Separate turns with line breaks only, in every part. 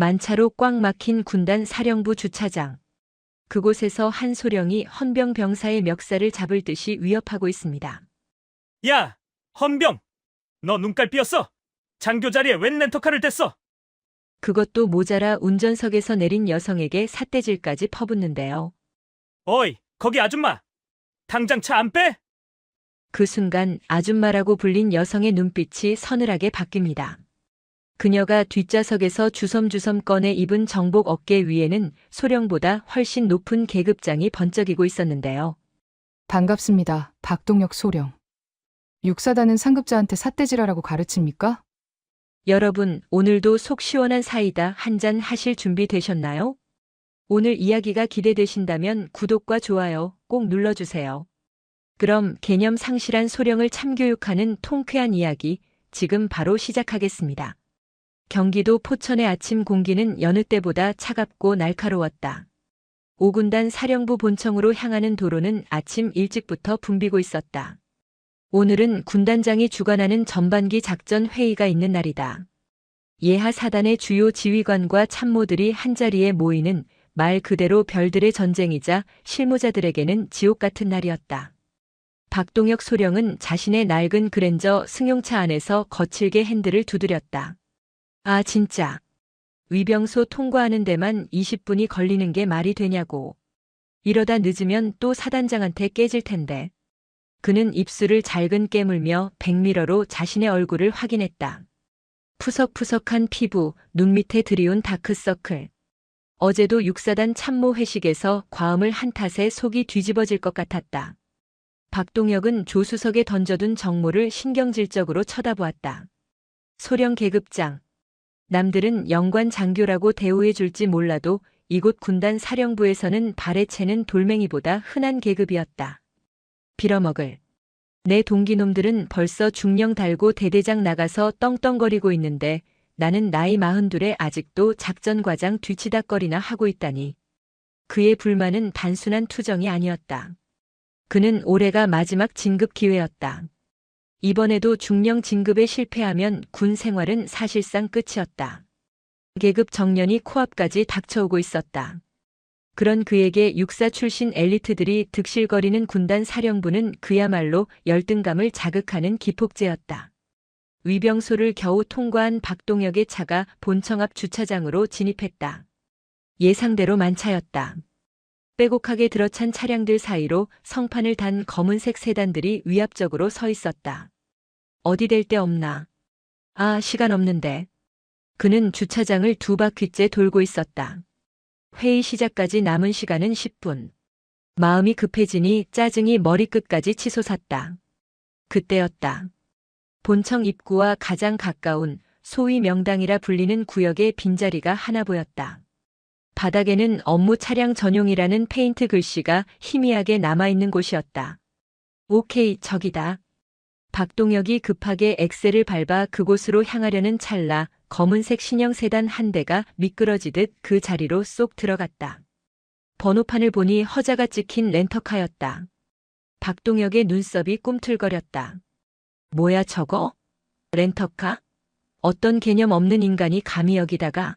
만차로 꽉 막힌 군단 사령부 주차장. 그곳에서 한 소령이 헌병 병사의 멱살을 잡을 듯이 위협하고 있습니다.
야, 헌병! 너 눈깔 삐었어? 장교 자리에 웬 렌터카를 댔어?
그것도 모자라 운전석에서 내린 여성에게 삿대질까지 퍼붓는데요.
어이, 거기 아줌마! 당장 차 안 빼?
그 순간 아줌마라고 불린 여성의 눈빛이 서늘하게 바뀝니다. 그녀가 뒷좌석에서 주섬주섬 꺼내 입은 정복 어깨 위에는 소령보다 훨씬 높은 계급장이 번쩍이고 있었는데요.
반갑습니다. 박동혁 소령. 육사단은 상급자한테 삿대질하라고 가르칩니까?
여러분, 오늘도 속 시원한 사이다 한 잔 하실 준비 되셨나요? 오늘 이야기가 기대되신다면 구독과 좋아요 꼭 눌러주세요. 그럼 개념 상실한 소령을 참교육하는 통쾌한 이야기 지금 바로 시작하겠습니다. 경기도 포천의 아침 공기는 여느 때보다 차갑고 날카로웠다. 5군단 사령부 본청으로 향하는 도로는 아침 일찍부터 붐비고 있었다. 오늘은 군단장이 주관하는 전반기 작전 회의가 있는 날이다. 예하 사단의 주요 지휘관과 참모들이 한자리에 모이는 말 그대로 별들의 전쟁이자 실무자들에게는 지옥 같은 날이었다. 박동혁 소령은 자신의 낡은 그랜저 승용차 안에서 거칠게 핸들을 두드렸다. 아 진짜. 위병소 통과하는 데만 20분이 걸리는 게 말이 되냐고. 이러다 늦으면 또 사단장한테 깨질 텐데. 그는 입술을 잘근 깨물며 백미러로 자신의 얼굴을 확인했다. 푸석푸석한 피부, 눈 밑에 드리운 다크서클. 어제도 육사단 참모 회식에서 과음을 한 탓에 속이 뒤집어질 것 같았다. 박동혁은 조수석에 던져둔 정모를 신경질적으로 쳐다보았다. 소령 계급장. 남들은 영관 장교라고 대우해 줄지 몰라도 이곳 군단 사령부에서는 발에 채는 돌멩이보다 흔한 계급이었다. 빌어먹을. 내 동기놈들은 벌써 중령 달고 대대장 나가서 떵떵거리고 있는데 나는 나이 42에 아직도 작전과장 뒤치다꺼리나 하고 있다니. 그의 불만은 단순한 투정이 아니었다. 그는 올해가 마지막 진급 기회였다. 이번에도 중령 진급에 실패하면 군 생활은 사실상 끝이었다. 계급 정년이 코앞까지 닥쳐오고 있었다. 그런 그에게 육사 출신 엘리트들이 득실거리는 군단 사령부는 그야말로 열등감을 자극하는 기폭제였다. 위병소를 겨우 통과한 박동혁의 차가 본청 앞 주차장으로 진입했다. 예상대로 만차였다. 빼곡하게 들어찬 차량들 사이로 성판을 단 검은색 세단들이 위압적으로 서 있었다. 어디 될 데 없나. 아, 시간 없는데. 그는 주차장을 2바퀴째 돌고 있었다. 회의 시작까지 남은 시간은 10분. 마음이 급해지니 짜증이 머리끝까지 치솟았다. 그때였다. 본청 입구와 가장 가까운 소위 명당이라 불리는 구역에 빈자리가 하나 보였다. 바닥에는 업무 차량 전용이라는 페인트 글씨가 희미하게 남아있는 곳이었다. 오케이, 저기다. 박동혁이 급하게 엑셀을 밟아 그곳으로 향하려는 찰나 검은색 신형 세단 한 대가 미끄러지듯 그 자리로 쏙 들어갔다. 번호판을 보니 허자가 찍힌 렌터카였다. 박동혁의 눈썹이 꿈틀거렸다. 뭐야 저거? 렌터카? 어떤 개념 없는 인간이 감히 여기다가.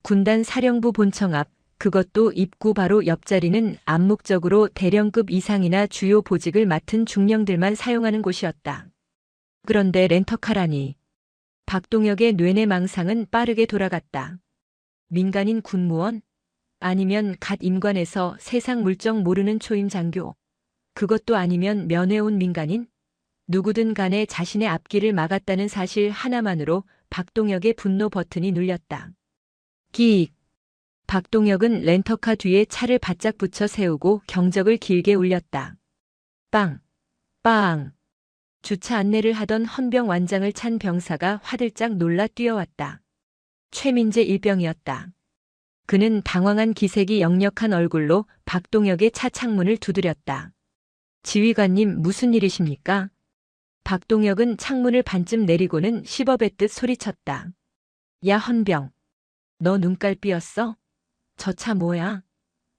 군단 사령부 본청 앞, 그것도 입구 바로 옆자리는 암묵적으로 대령급 이상이나 주요 보직을 맡은 중령들만 사용하는 곳이었다. 그런데 렌터카라니. 박동혁의 뇌내 망상은 빠르게 돌아갔다. 민간인 군무원? 아니면 갓 임관해서 세상 물정 모르는 초임 장교? 그것도 아니면 면회 온 민간인? 누구든 간에 자신의 앞길을 막았다는 사실 하나만으로 박동혁의 분노 버튼이 눌렸다. 기익. 박동혁은 렌터카 뒤에 차를 바짝 붙여 세우고 경적을 길게 울렸다. 빵. 빵. 주차 안내를 하던 헌병 완장을 찬 병사가 화들짝 놀라 뛰어왔다. 최민재 일병이었다. 그는 당황한 기색이 역력한 얼굴로 박동혁의 차 창문을 두드렸다. 지휘관님 무슨 일이십니까? 박동혁은 창문을 반쯤 내리고는 씹어뱉듯 소리쳤다. 야 헌병. 너 눈깔 삐었어? 저 차 뭐야?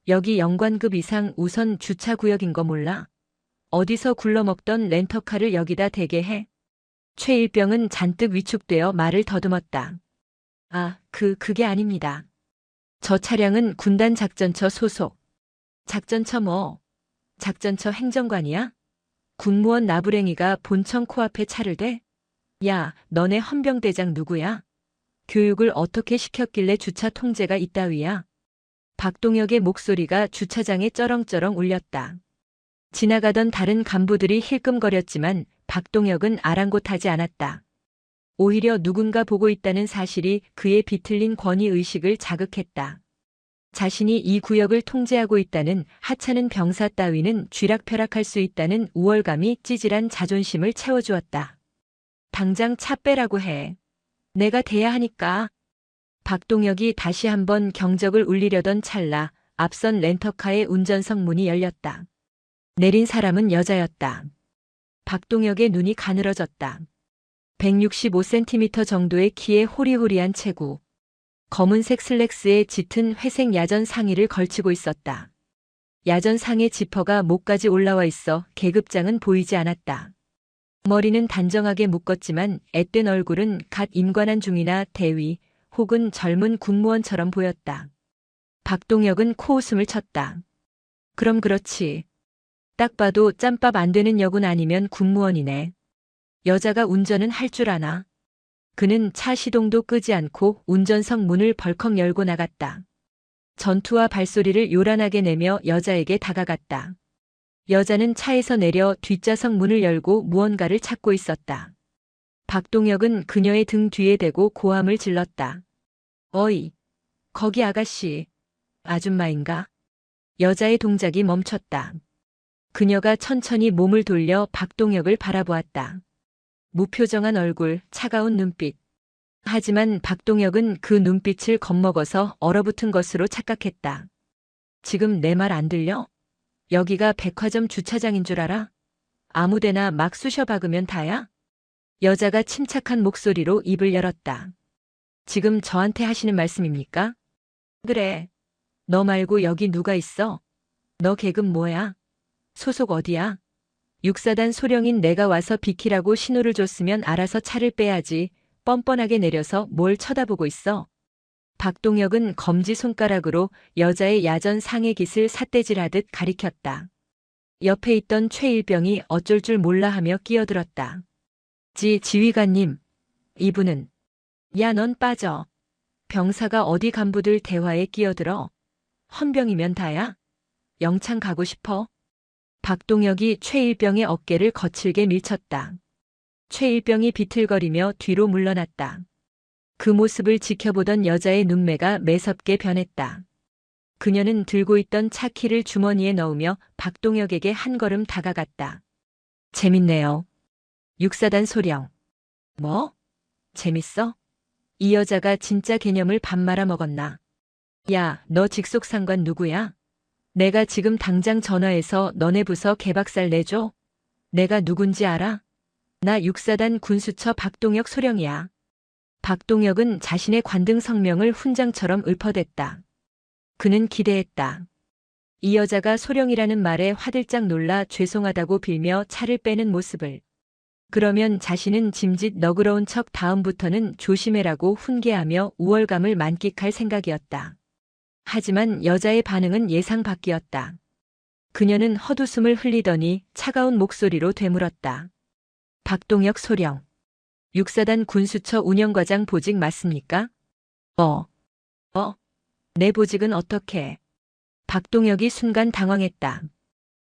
여기 영관급 이상 우선 주차구역인 거 몰라? 어디서 굴러먹던 렌터카를 여기다 대게 해? 최일병은 잔뜩 위축되어 말을 더듬었다. 아, 그게 아닙니다. 저 차량은 군단 작전처 소속. 작전처 뭐? 작전처 행정관이야? 군무원 나부랭이가 본청 코앞에 차를 대? 야, 너네 헌병대장 누구야? 교육을 어떻게 시켰길래 주차 통제가 있다위야? 박동혁의 목소리가 주차장에 쩌렁쩌렁 울렸다. 지나가던 다른 간부들이 힐끔거렸지만 박동혁은 아랑곳하지 않았다. 오히려 누군가 보고 있다는 사실이 그의 비틀린 권위의식을 자극했다. 자신이 이 구역을 통제하고 있다는 하찮은 병사 따위는 쥐락펴락할 수 있다는 우월감이 찌질한 자존심을 채워주었다. 당장 차 빼라고 해. 내가 대야 하니까. 박동혁이 다시 한번 경적을 울리려던 찰나 앞선 렌터카의 운전석 문이 열렸다. 내린 사람은 여자였다. 박동혁의 눈이 가늘어졌다. 165cm 정도의 키에 호리호리한 체구. 검은색 슬랙스에 짙은 회색 야전 상의를 걸치고 있었다. 야전 상의 지퍼가 목까지 올라와 있어 계급장은 보이지 않았다. 머리는 단정하게 묶었지만 앳된 얼굴은 갓 임관한 중이나 대위 혹은 젊은 군무원처럼 보였다. 박동혁은 코웃음을 쳤다. 그럼 그렇지. 딱 봐도 짬밥 안 되는 여군 아니면 군무원이네. 여자가 운전은 할 줄 아나. 그는 차 시동도 끄지 않고 운전석 문을 벌컥 열고 나갔다. 전투와 발소리를 요란하게 내며 여자에게 다가갔다. 여자는 차에서 내려 뒷좌석 문을 열고 무언가를 찾고 있었다. 박동혁은 그녀의 등 뒤에 대고 고함을 질렀다. 어이, 거기 아가씨, 아줌마인가? 여자의 동작이 멈췄다. 그녀가 천천히 몸을 돌려 박동혁을 바라보았다. 무표정한 얼굴, 차가운 눈빛. 하지만 박동혁은 그 눈빛을 겁먹어서 얼어붙은 것으로 착각했다. 지금 내 말 안 들려? 여기가 백화점 주차장인 줄 알아? 아무데나 막 쑤셔 박으면 다야? 여자가 침착한 목소리로 입을 열었다. 지금 저한테 하시는 말씀입니까? 그래. 너 말고 여기 누가 있어? 너 계급 뭐야? 소속 어디야? 육사단 소령인 내가 와서 비키라고 신호를 줬으면 알아서 차를 빼야지. 뻔뻔하게 내려서 뭘 쳐다보고 있어? 박동혁은 검지손가락으로 여자의 야전 상의 깃을 삿대질하듯 가리켰다. 옆에 있던 최일병이 어쩔 줄 몰라 하며 끼어들었다. 지휘관님, 이분은. 야, 넌 빠져. 병사가 어디 간부들 대화에 끼어들어? 헌병이면 다야? 영창 가고 싶어? 박동혁이 최일병의 어깨를 거칠게 밀쳤다. 최일병이 비틀거리며 뒤로 물러났다. 그 모습을 지켜보던 여자의 눈매가 매섭게 변했다. 그녀는 들고 있던 차키를 주머니에 넣으며 박동혁에게 한 걸음 다가갔다. 재밌네요. 육사단 소령. 뭐? 재밌어? 이 여자가 진짜 개념을 밥 말아 먹었나? 야, 너 직속상관 누구야? 내가 지금 당장 전화해서 너네 부서 개박살 내줘? 내가 누군지 알아? 나 육사단 군수처 박동혁 소령이야. 박동혁은 자신의 관등 성명을 훈장처럼 읊어댔다. 그는 기대했다. 이 여자가 소령이라는 말에 화들짝 놀라 죄송하다고 빌며 차를 빼는 모습을. 그러면 자신은 짐짓 너그러운 척 다음부터는 조심해라고 훈계하며 우월감을 만끽할 생각이었다. 하지만 여자의 반응은 예상 밖이었다. 그녀는 헛웃음을 흘리더니 차가운 목소리로 되물었다. 박동혁 소령. 육사단 군수처 운영과장 보직 맞습니까? 내 보직은 어떻게? 박동혁이 순간 당황했다.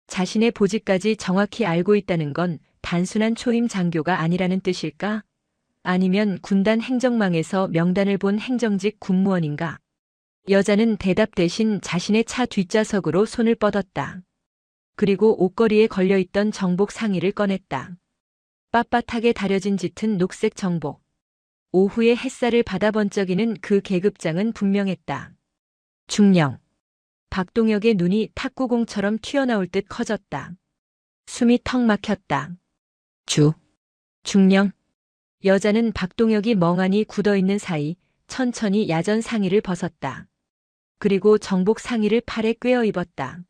자신의 보직까지 정확히 알고 있다는 건 단순한 초임 장교가 아니라는 뜻일까? 아니면 군단 행정망에서 명단을 본 행정직 군무원인가? 여자는 대답 대신 자신의 차 뒷좌석으로 손을 뻗었다. 그리고 옷걸이에 걸려있던 정복 상의를 꺼냈다. 빳빳하게 다려진 짙은 녹색 정복. 오후의 햇살을 받아 번쩍이는 그 계급장은 분명했다. 중령. 박동혁의 눈이 탁구공처럼 튀어나올 듯 커졌다. 숨이 턱 막혔다. 중령. 여자는 박동혁이 멍하니 굳어있는 사이 천천히 야전 상의를 벗었다. 그리고 정복 상의를 팔에 꿰어 입었다.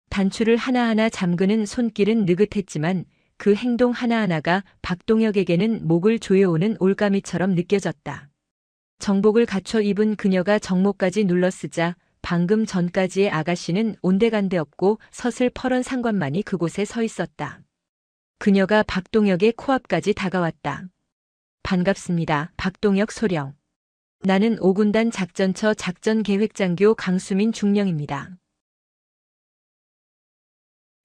단추를 하나하나 잠그는 손길은 느긋했지만 그 행동 하나하나가 박동혁에게는 목을 조여오는 올가미처럼 느껴졌다. 정복을 갖춰 입은 그녀가 정모까지 눌러쓰자 방금 전까지의 아가씨는 온데간데 없고 서슬퍼런 상관만이 그곳에 서 있었다. 그녀가 박동혁의 코앞까지 다가왔다. 반갑습니다. 박동혁 소령. 나는 5군단 작전처 작전계획장교 강수민 중령입니다.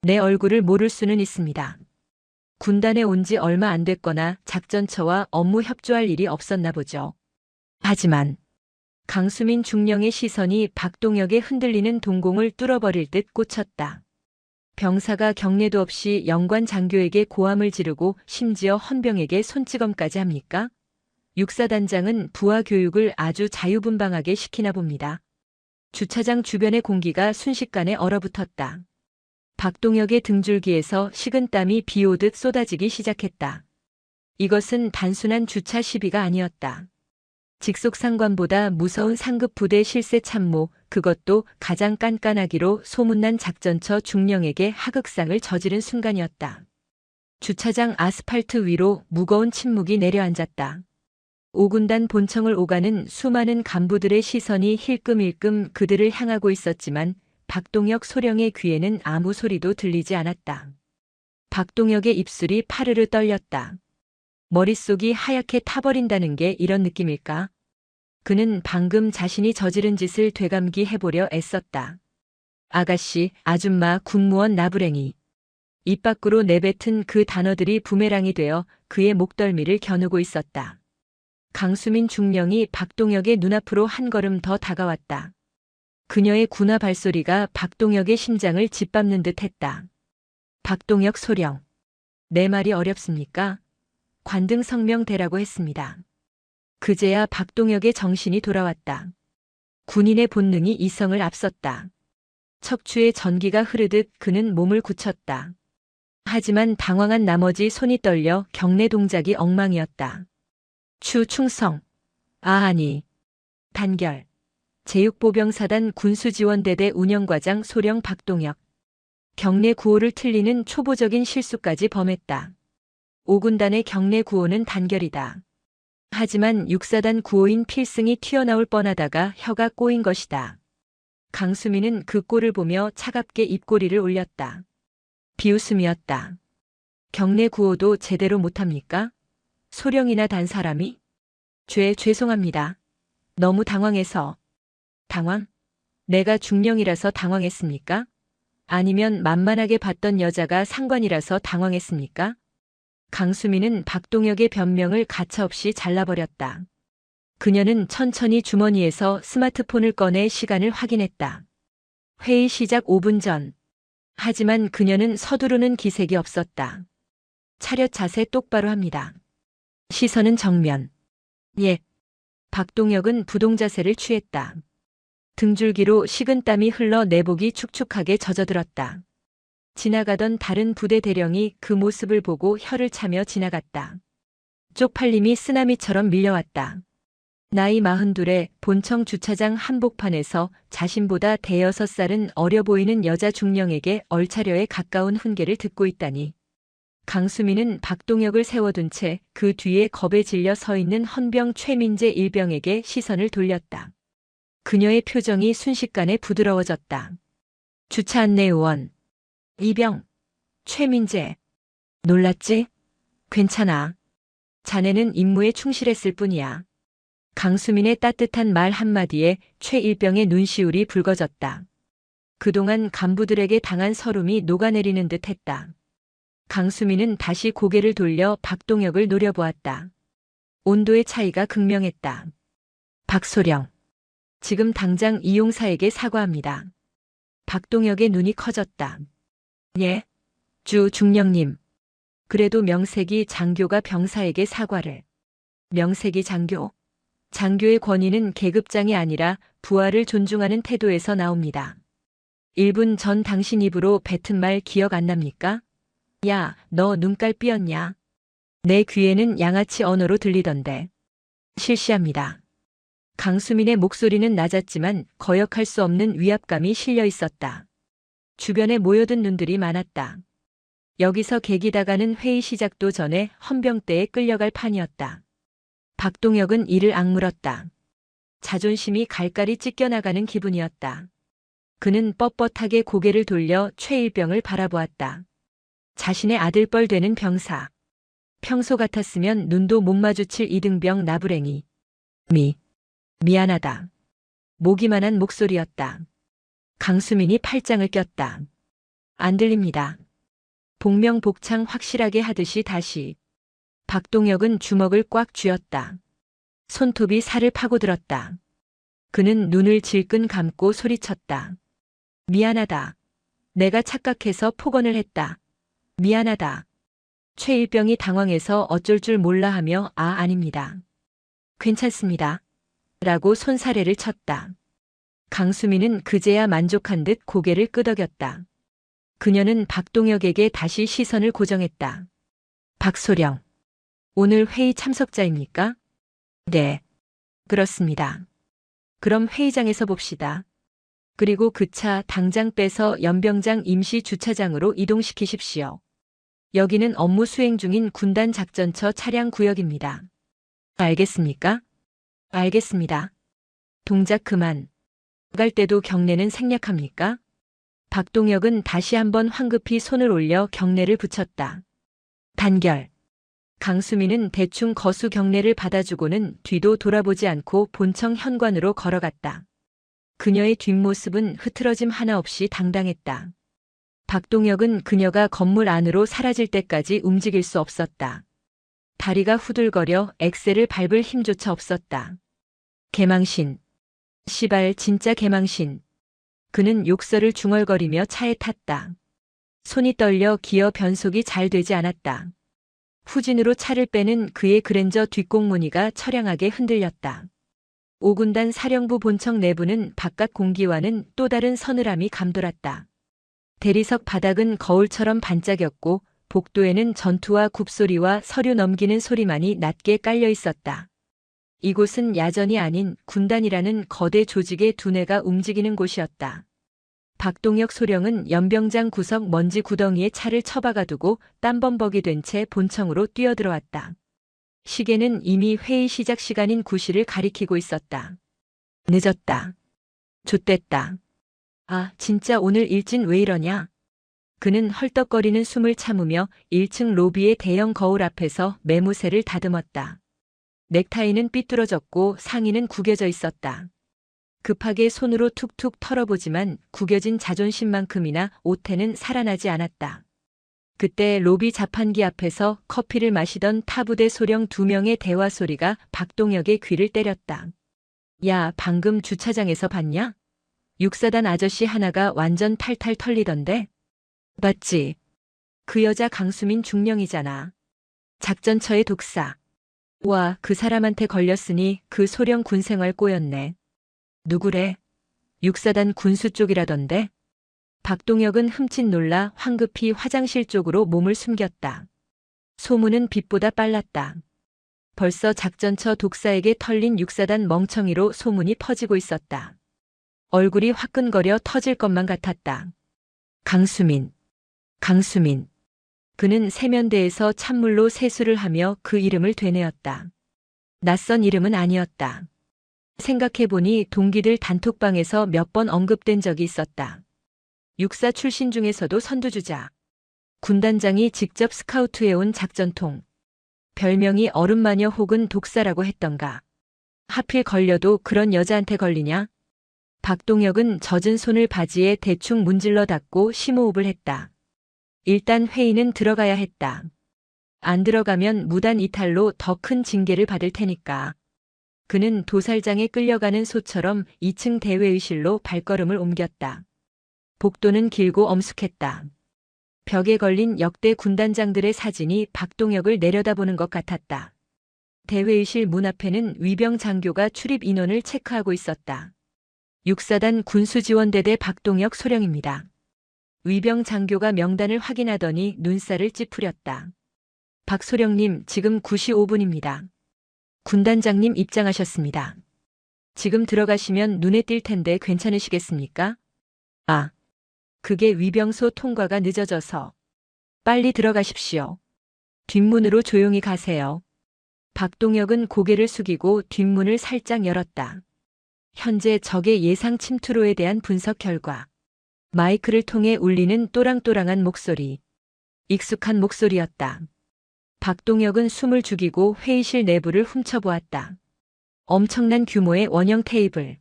내 얼굴을 모를 수는 있습니다. 군단에 온 지 얼마 안 됐거나 작전처와 업무 협조할 일이 없었나 보죠. 하지만 강수민 중령의 시선이 박동혁의 흔들리는 동공을 뚫어버릴 듯 꽂혔다. 병사가 경례도 없이 영관 장교에게 고함을 지르고 심지어 헌병에게 손찌검까지 합니까? 육사단장은 부하 교육을 아주 자유분방하게 시키나 봅니다. 주차장 주변의 공기가 순식간에 얼어붙었다. 박동혁의 등줄기에서 식은땀이 비 오듯 쏟아지기 시작했다. 이것은 단순한 주차 시비가 아니었다. 직속상관보다 무서운 상급 부대 실세 참모, 그것도 가장 깐깐하기로 소문난 작전처 중령에게 하극상을 저지른 순간이었다. 주차장 아스팔트 위로 무거운 침묵이 내려앉았다. 5군단 본청을 오가는 수많은 간부들의 시선이 힐끔힐끔 그들을 향하고 있었지만 박동혁 소령의 귀에는 아무 소리도 들리지 않았다. 박동혁의 입술이 파르르 떨렸다. 머릿속이 하얗게 타버린다는 게 이런 느낌일까? 그는 방금 자신이 저지른 짓을 되감기해보려 애썼다. 아가씨, 아줌마, 군무원 나부랭이. 입 밖으로 내뱉은 그 단어들이 부메랑이 되어 그의 목덜미를 겨누고 있었다. 강수민 중령이 박동혁의 눈앞으로 한 걸음 더 다가왔다. 그녀의 군화 발소리가 박동혁의 심장을 짓밟는 듯 했다. 박동혁 소령. 내 말이 어렵습니까? 관등 성명대라고 했습니다. 그제야 박동혁의 정신이 돌아왔다. 군인의 본능이 이성을 앞섰다. 척추에 전기가 흐르듯 그는 몸을 굳혔다. 하지만 당황한 나머지 손이 떨려 경례 동작이 엉망이었다. 충성. 아하니. 단결. 제육보병사단 군수지원대대 운영과장 소령 박동혁. 경례 구호를 틀리는 초보적인 실수까지 범했다. 5군단의 경례 구호는 단결이다. 하지만 6사단 구호인 필승이 튀어나올 뻔하다가 혀가 꼬인 것이다. 강수민은 그 꼴을 보며 차갑게 입꼬리를 올렸다. 비웃음이었다. 경례 구호도 제대로 못합니까? 소령이나 단 사람이? 죄송합니다. 너무 당황해서. 당황? 내가 중령이라서 당황했습니까? 아니면 만만하게 봤던 여자가 상관이라서 당황했습니까? 강수민은 박동혁의 변명을 가차없이 잘라버렸다. 그녀는 천천히 주머니에서 스마트폰을 꺼내 시간을 확인했다. 회의 시작 5분 전. 하지만 그녀는 서두르는 기색이 없었다. 차렷 자세 똑바로 합니다. 시선은 정면. 예. 박동혁은 부동자세를 취했다. 등줄기로 식은땀이 흘러 내복이 축축하게 젖어들었다. 지나가던 다른 부대 대령이 그 모습을 보고 혀를 차며 지나갔다. 쪽팔림이 쓰나미처럼 밀려왔다. 나이 42에 본청 주차장 한복판에서 자신보다 대여섯 살은 어려 보이는 여자 중령에게 얼차려에 가까운 훈계를 듣고 있다니. 강수민은 박동혁을 세워둔 채 그 뒤에 겁에 질려 서 있는 헌병 최민재 일병에게 시선을 돌렸다. 그녀의 표정이 순식간에 부드러워졌다. 주차 안내 요원. 이병. 최민재. 놀랐지? 괜찮아. 자네는 임무에 충실했을 뿐이야. 강수민의 따뜻한 말 한마디에 최 일병의 눈시울이 붉어졌다. 그동안 간부들에게 당한 서름이 녹아내리는 듯 했다. 강수민은 다시 고개를 돌려 박동혁을 노려보았다. 온도의 차이가 극명했다. 박소령. 지금 당장 이용사에게 사과합니다. 박동혁의 눈이 커졌다. 예? 중령님. 그래도 명색이 장교가 병사에게 사과를. 명색이 장교? 장교의 권위는 계급장이 아니라 부하를 존중하는 태도에서 나옵니다. 1분 전 당신 입으로 뱉은 말 기억 안 납니까? 야, 너 눈깔 삐었냐? 내 귀에는 양아치 언어로 들리던데. 실시합니다. 강수민의 목소리는 낮았지만 거역할 수 없는 위압감이 실려 있었다. 주변에 모여든 눈들이 많았다. 여기서 계기다가는 회의 시작도 전에 헌병대에 끌려갈 판이었다. 박동혁은 이를 악물었다. 자존심이 갈갈이 찢겨나가는 기분이었다. 그는 뻣뻣하게 고개를 돌려 최일병을 바라보았다. 자신의 아들뻘 되는 병사. 평소 같았으면 눈도 못 마주칠 이등병 나부랭이. 미안하다. 모기만한 목소리였다. 강수민이 팔짱을 꼈다. 안 들립니다. 복명복창 확실하게 하듯이 다시. 박동혁은 주먹을 꽉 쥐었다. 손톱이 살을 파고들었다. 그는 눈을 질끈 감고 소리쳤다. 미안하다. 내가 착각해서 폭언을 했다. 미안하다. 최일병이 당황해서 어쩔 줄 몰라 하며 아닙니다. 괜찮습니다. 라고 손사래를 쳤다. 강수민은 그제야 만족한 듯 고개를 끄덕였다. 그녀는 박동혁에게 다시 시선을 고정했다. 박소령. 오늘 회의 참석자입니까? 네. 그렇습니다. 그럼 회의장에서 봅시다. 그리고 그 차 당장 빼서 연병장 임시 주차장으로 이동시키십시오. 여기는 업무 수행 중인 군단 작전처 차량 구역입니다. 알겠습니까? 알겠습니다. 동작 그만. 갈 때도 경례는 생략합니까? 박동혁은 다시 한번 황급히 손을 올려 경례를 붙였다. 단결. 강수민은 대충 거수 경례를 받아주고는 뒤도 돌아보지 않고 본청 현관으로 걸어갔다. 그녀의 뒷모습은 흐트러짐 하나 없이 당당했다. 박동혁은 그녀가 건물 안으로 사라질 때까지 움직일 수 없었다. 다리가 후들거려 엑셀을 밟을 힘조차 없었다. 개망신. 시발 진짜 개망신. 그는 욕설을 중얼거리며 차에 탔다. 손이 떨려 기어 변속이 잘 되지 않았다. 후진으로 차를 빼는 그의 그랜저 뒷공무니가 처량하게 흔들렸다. 5군단 사령부 본청 내부는 바깥 공기와는 또 다른 서늘함이 감돌았다. 대리석 바닥은 거울처럼 반짝였고 복도에는 전투와 굽소리와 서류 넘기는 소리만이 낮게 깔려 있었다. 이곳은 야전이 아닌 군단이라는 거대 조직의 두뇌가 움직이는 곳이었다. 박동혁 소령은 연병장 구석 먼지 구덩이에 차를 처박아 두고 땀범벅이 된 채 본청으로 뛰어들어왔다. 시계는 이미 회의 시작 시간인 9시를 가리키고 있었다. 늦었다. 좆됐다. 진짜 오늘 일진 왜 이러냐? 그는 헐떡거리는 숨을 참으며 1층 로비의 대형 거울 앞에서 매무새를 다듬었다. 넥타이는 삐뚤어졌고 상의는 구겨져 있었다. 급하게 손으로 툭툭 털어보지만 구겨진 자존심만큼이나 옷태는 살아나지 않았다. 그때 로비 자판기 앞에서 커피를 마시던 타부대 소령 2명의 대화 소리가 박동혁의 귀를 때렸다. 야, 방금 주차장에서 봤냐? 육사단 아저씨 하나가 완전 탈탈 털리던데? 맞지? 그 여자 강수민 중령이잖아. 작전처의 독사. 와, 그 사람한테 걸렸으니 그 소령 군생활 꼬였네. 누구래? 육사단 군수 쪽이라던데? 박동혁은 흠칫 놀라 황급히 화장실 쪽으로 몸을 숨겼다. 소문은 빛보다 빨랐다. 벌써 작전처 독사에게 털린 육사단 멍청이로 소문이 퍼지고 있었다. 얼굴이 화끈거려 터질 것만 같았다. 강수민. 그는 세면대에서 찬물로 세수를 하며 그 이름을 되뇌었다. 낯선 이름은 아니었다. 생각해보니 동기들 단톡방에서 몇 번 언급된 적이 있었다. 육사 출신 중에서도 선두주자. 군단장이 직접 스카우트해온 작전통. 별명이 얼음마녀 혹은 독사라고 했던가. 하필 걸려도 그런 여자한테 걸리냐? 박동혁은 젖은 손을 바지에 대충 문질러 닦고 심호흡을 했다. 일단 회의는 들어가야 했다. 안 들어가면 무단 이탈로 더 큰 징계를 받을 테니까. 그는 도살장에 끌려가는 소처럼 2층 대회의실로 발걸음을 옮겼다. 복도는 길고 엄숙했다. 벽에 걸린 역대 군단장들의 사진이 박동혁을 내려다보는 것 같았다. 대회의실 문 앞에는 위병 장교가 출입 인원을 체크하고 있었다. 육사단 군수지원대대 박동혁 소령입니다. 위병 장교가 명단을 확인하더니 눈살을 찌푸렸다. 박 소령님, 지금 9시 5분입니다. 군단장님 입장하셨습니다. 지금 들어가시면 눈에 띌 텐데 괜찮으시겠습니까? 그게 위병소 통과가 늦어져서. 빨리 들어가십시오. 뒷문으로 조용히 가세요. 박동혁은 고개를 숙이고 뒷문을 살짝 열었다. 현재 적의 예상 침투로에 대한 분석 결과. 마이크를 통해 울리는 또랑또랑한 목소리. 익숙한 목소리였다. 박동혁은 숨을 죽이고 회의실 내부를 훔쳐보았다. 엄청난 규모의 원형 테이블.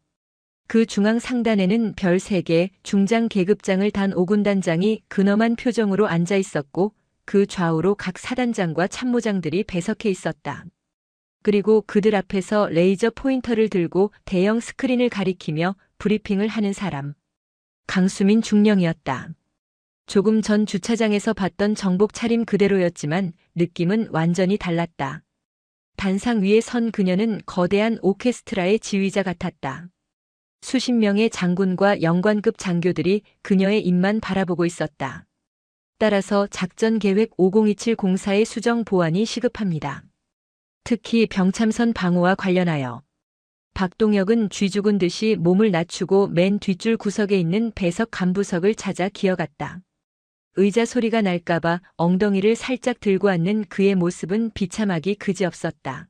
그 중앙 상단에는 별 3개, 중장 계급장을 단 5군단장이 근엄한 표정으로 앉아 있었고 그 좌우로 각 사단장과 참모장들이 배석해 있었다. 그리고 그들 앞에서 레이저 포인터를 들고 대형 스크린을 가리키며 브리핑을 하는 사람. 강수민 중령이었다. 조금 전 주차장에서 봤던 정복 차림 그대로였지만 느낌은 완전히 달랐다. 단상 위에 선 그녀는 거대한 오케스트라의 지휘자 같았다. 수십 명의 장군과 영관급 장교들이 그녀의 입만 바라보고 있었다. 따라서 작전계획 5027 공사의 수정 보완이 시급합니다. 특히 병참선 방어와 관련하여. 박동혁은 쥐 죽은 듯이 몸을 낮추고 맨 뒷줄 구석에 있는 배석 간부석을 찾아 기어갔다. 의자 소리가 날까봐 엉덩이를 살짝 들고 앉는 그의 모습은 비참하기 그지없었다.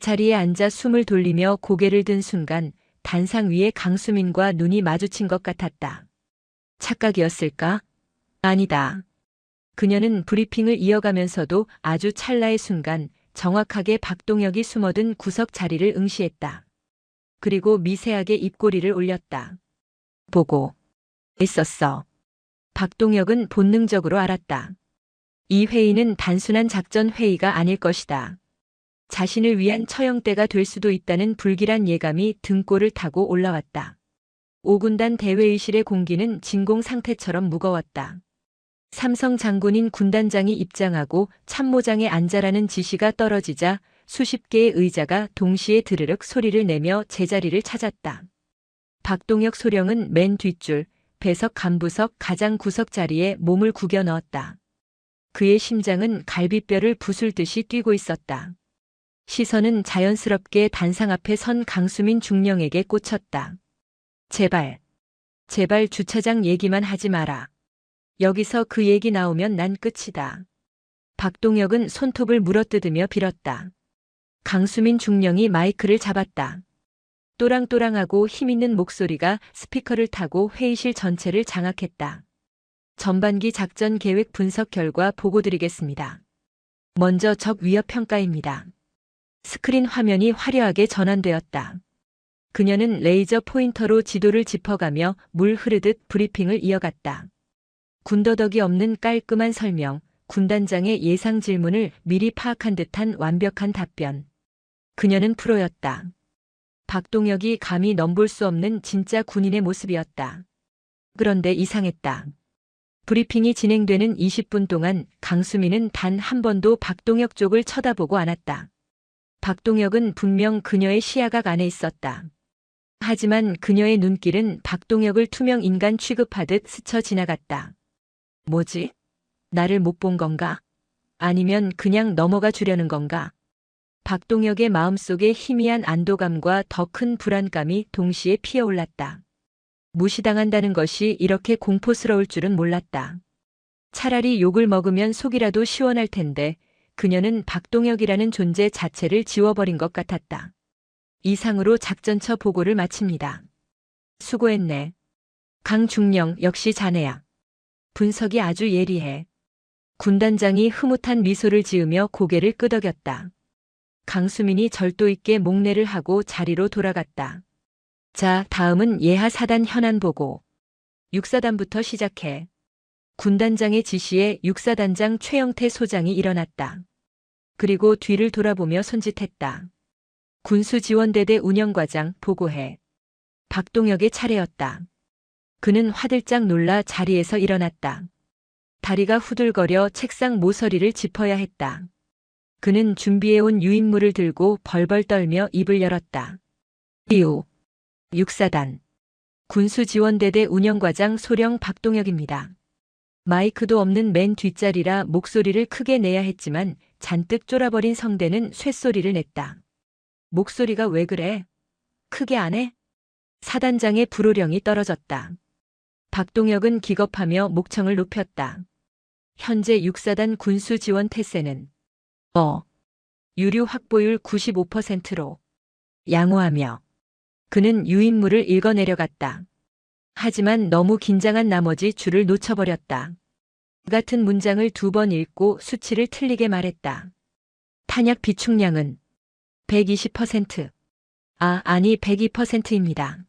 자리에 앉아 숨을 돌리며 고개를 든 순간 단상 위에 강수민과 눈이 마주친 것 같았다. 착각이었을까? 아니다. 그녀는 브리핑을 이어가면서도 아주 찰나의 순간 정확하게 박동혁이 숨어든 구석 자리를 응시했다. 그리고 미세하게 입꼬리를 올렸다. 보고 있었어. 박동혁은 본능적으로 알았다. 이 회의는 단순한 작전 회의가 아닐 것이다. 자신을 위한 처형대가 될 수도 있다는 불길한 예감이 등골을 타고 올라왔다. 5군단 대회의실의 공기는 진공 상태처럼 무거웠다. 삼성 장군인 군단장이 입장하고 참모장에 앉아라는 지시가 떨어지자 수십 개의 의자가 동시에 드르륵 소리를 내며 제자리를 찾았다. 박동혁 소령은 맨 뒷줄, 배석 간부석 가장 구석 자리에 몸을 구겨 넣었다. 그의 심장은 갈비뼈를 부술듯이 뛰고 있었다. 시선은 자연스럽게 단상 앞에 선 강수민 중령에게 꽂혔다. 제발 주차장 얘기만 하지 마라. 여기서 그 얘기 나오면 난 끝이다. 박동혁은 손톱을 물어뜯으며 빌었다. 강수민 중령이 마이크를 잡았다. 또랑또랑하고 힘있는 목소리가 스피커를 타고 회의실 전체를 장악했다. 전반기 작전 계획 분석 결과 보고드리겠습니다. 먼저 적 위협 평가입니다. 스크린 화면이 화려하게 전환되었다. 그녀는 레이저 포인터로 지도를 짚어가며 물 흐르듯 브리핑을 이어갔다. 군더더기 없는 깔끔한 설명, 군단장의 예상 질문을 미리 파악한 듯한 완벽한 답변. 그녀는 프로였다. 박동혁이 감히 넘볼 수 없는 진짜 군인의 모습이었다. 그런데 이상했다. 브리핑이 진행되는 20분 동안 강수민은 단 한 번도 박동혁 쪽을 쳐다보고 않았다. 박동혁은 분명 그녀의 시야각 안에 있었다. 하지만 그녀의 눈길은 박동혁을 투명 인간 취급하듯 스쳐 지나갔다. 뭐지? 나를 못 본 건가? 아니면 그냥 넘어가 주려는 건가? 박동혁의 마음속에 희미한 안도감과 더 큰 불안감이 동시에 피어올랐다. 무시당한다는 것이 이렇게 공포스러울 줄은 몰랐다. 차라리 욕을 먹으면 속이라도 시원할 텐데 그녀는 박동혁이라는 존재 자체를 지워버린 것 같았다. 이상으로 작전처 보고를 마칩니다. 수고했네. 강중령 역시 자네야. 분석이 아주 예리해. 군단장이 흐뭇한 미소를 지으며 고개를 끄덕였다. 강수민이 절도 있게 목례를 하고 자리로 돌아갔다. 자, 다음은 예하 사단 현안 보고. 육사단부터 시작해. 군단장의 지시에 육사단장 최영태 소장이 일어났다. 그리고 뒤를 돌아보며 손짓했다. 군수지원대대 운영과장 보고해. 박동혁의 차례였다. 그는 화들짝 놀라 자리에서 일어났다. 다리가 후들거려 책상 모서리를 짚어야 했다. 그는 준비해온 유인물을 들고 벌벌 떨며 입을 열었다. 이후 육사단 군수지원대대 운영과장 소령 박동혁입니다. 마이크도 없는 맨 뒷자리라 목소리를 크게 내야 했지만 잔뜩 쫄아버린 성대는 쇳소리를 냈다. 목소리가 왜 그래? 크게 안 해? 사단장의 불호령이 떨어졌다. 박동혁은 기겁하며 목청을 높였다. 현재 육사단 군수지원 태세는 유류 확보율 95%로 양호하며 그는 유인물을 읽어내려갔다. 하지만 너무 긴장한 나머지 줄을 놓쳐버렸다. 같은 문장을 2번 읽고 수치를 틀리게 말했다. 탄약 비축량은 120%. 아니 102%입니다.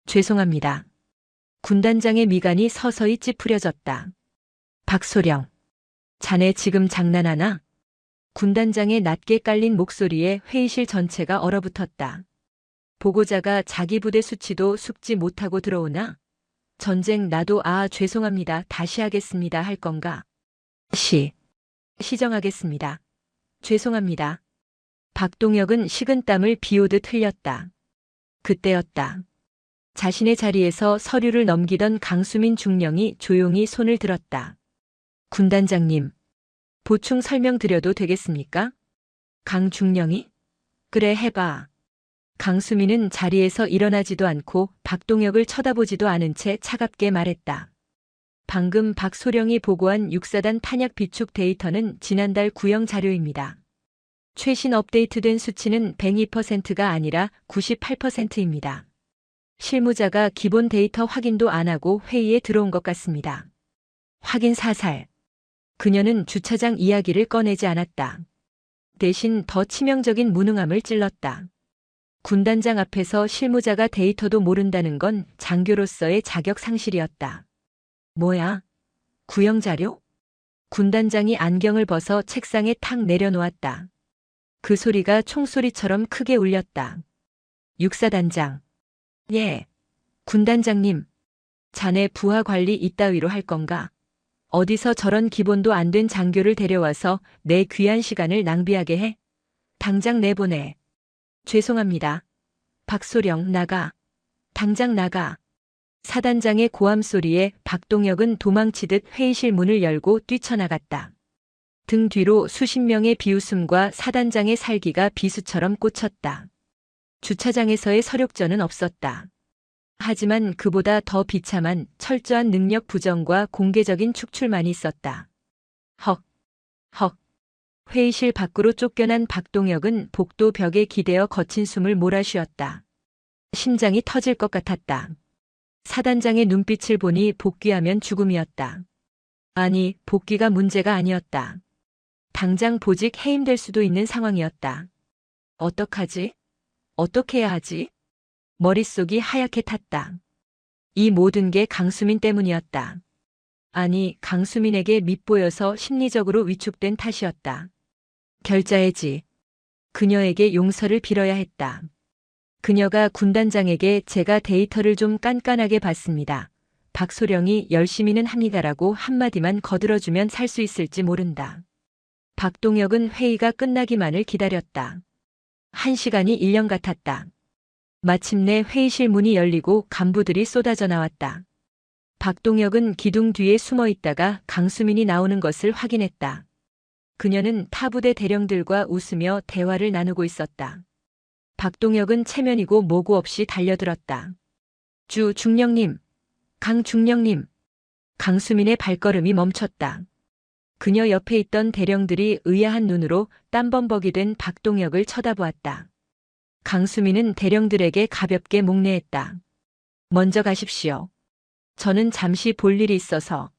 죄송합니다. 군단장의 미간이 서서히 찌푸려졌다. 박소령. 자네 지금 장난하나? 군단장의 낮게 깔린 목소리에 회의실 전체가 얼어붙었다. 보고자가 자기 부대 수치도 숙지 못하고 들어오나? 전쟁 나도 죄송합니다. 다시 하겠습니다. 할 건가? 시정하겠습니다. 죄송합니다. 박동혁은 식은땀을 비오듯 흘렸다. 그때였다. 자신의 자리에서 서류를 넘기던 강수민 중령이 조용히 손을 들었다. 군단장님, 보충 설명드려도 되겠습니까? 강 중령이? 그래 해봐. 강수민은 자리에서 일어나지도 않고 박동혁을 쳐다보지도 않은 채 차갑게 말했다. 방금 박소령이 보고한 6사단 탄약 비축 데이터는 지난달 구형 자료입니다. 최신 업데이트된 수치는 102%가 아니라 98%입니다. 실무자가 기본 데이터 확인도 안 하고 회의에 들어온 것 같습니다. 확인 사살. 그녀는 주차장 이야기를 꺼내지 않았다. 대신 더 치명적인 무능함을 찔렀다. 군단장 앞에서 실무자가 데이터도 모른다는 건 장교로서의 자격 상실이었다. 뭐야? 구형 자료? 군단장이 안경을 벗어 책상에 탁 내려놓았다. 그 소리가 총소리처럼 크게 울렸다. 육사단장. 예. 군단장님. 자네 부하 관리 이따위로 할 건가? 어디서 저런 기본도 안 된 장교를 데려와서 내 귀한 시간을 낭비하게 해? 당장 내보내. 죄송합니다. 박소령 나가. 당장 나가. 사단장의 고함 소리에 박동혁은 도망치듯 회의실 문을 열고 뛰쳐나갔다. 등 뒤로 수십 명의 비웃음과 사단장의 살기가 비수처럼 꽂혔다. 주차장에서의 서력전은 없었다. 하지만 그보다 더 비참한 철저한 능력 부정과 공개적인 축출만이 있었다. 헉. 회의실 밖으로 쫓겨난 박동혁은 복도 벽에 기대어 거친 숨을 몰아쉬었다. 심장이 터질 것 같았다. 사단장의 눈빛을 보니 복귀하면 죽음이었다. 아니, 복귀가 문제가 아니었다. 당장 보직 해임될 수도 있는 상황이었다. 어떡하지? 어떻게 해야 하지? 머릿속이 하얗게 탔다. 이 모든 게 강수민 때문이었다. 아니, 강수민에게 밉보여서 심리적으로 위축된 탓이었다. 결자해지. 그녀에게 용서를 빌어야 했다. 그녀가 군단장에게 제가 데이터를 좀 깐깐하게 봤습니다. 박소령이 열심히는 합니다라고 한마디만 거들어주면 살 수 있을지 모른다. 박동혁은 회의가 끝나기만을 기다렸다. 1시간이 1년 같았다. 마침내 회의실 문이 열리고 간부들이 쏟아져 나왔다. 박동혁은 기둥 뒤에 숨어 있다가 강수민이 나오는 것을 확인했다. 그녀는 타부대 대령들과 웃으며 대화를 나누고 있었다. 박동혁은 체면이고 모고 없이 달려들었다. 중령님, 강 중령님. 강수민의 발걸음이 멈췄다. 그녀 옆에 있던 대령들이 의아한 눈으로 땀범벅이 된 박동혁을 쳐다보았다. 강수민은 대령들에게 가볍게 목례했다. 먼저 가십시오. 저는 잠시 볼 일이 있어서.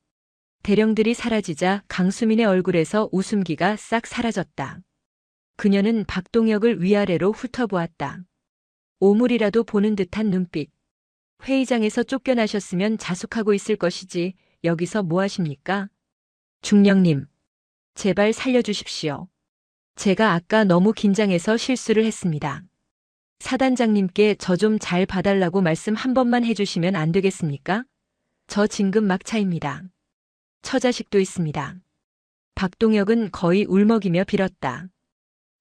대령들이 사라지자 강수민의 얼굴에서 웃음기가 싹 사라졌다. 그녀는 박동혁을 위아래로 훑어보았다. 오물이라도 보는 듯한 눈빛. 회의장에서 쫓겨나셨으면 자숙하고 있을 것이지 여기서 뭐 하십니까? 중령님, 제발 살려주십시오. 제가 아까 너무 긴장해서 실수를 했습니다. 사단장님께 저 좀 잘 봐달라고 말씀 한 번만 해주시면 안 되겠습니까? 저 진급 막차입니다. 처자식도 있습니다. 박동혁은 거의 울먹이며 빌었다.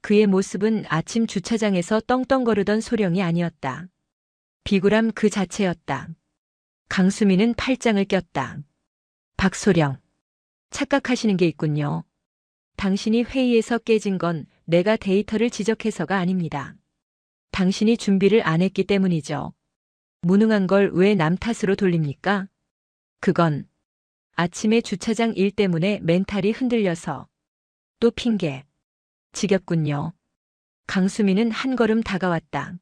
그의 모습은 아침 주차장에서 떵떵거리던 소령이 아니었다. 비굴함 그 자체였다. 강수민은 팔짱을 꼈다. 박소령, 착각하시는 게 있군요. 당신이 회의에서 깨진 건 내가 데이터를 지적해서가 아닙니다. 당신이 준비를 안 했기 때문이죠. 무능한 걸 왜 남 탓으로 돌립니까? 그건 아침에 주차장 일 때문에 멘탈이 흔들려서. 또 핑계. 지겹군요. 강수민은 한 걸음 다가왔다.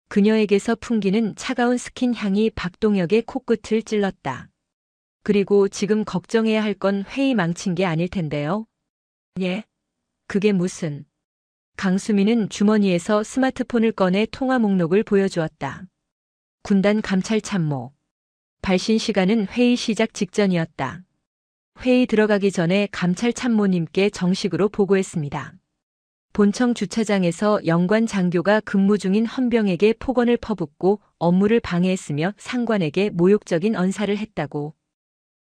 그녀에게서 풍기는 차가운 스킨 향이 박동혁의 코끝을 찔렀다. 그리고 지금 걱정해야 할 건 회의 망친 게 아닐 텐데요. 예? 그게 무슨... 강수민은 주머니에서 스마트폰을 꺼내 통화 목록을 보여주었다. 군단 감찰 참모. 발신 시간은 회의 시작 직전이었다. 회의 들어가기 전에 감찰 참모님께 정식으로 보고했습니다. 본청 주차장에서 영관 장교가 근무 중인 헌병에게 폭언을 퍼붓고 업무를 방해했으며 상관에게 모욕적인 언사를 했다고.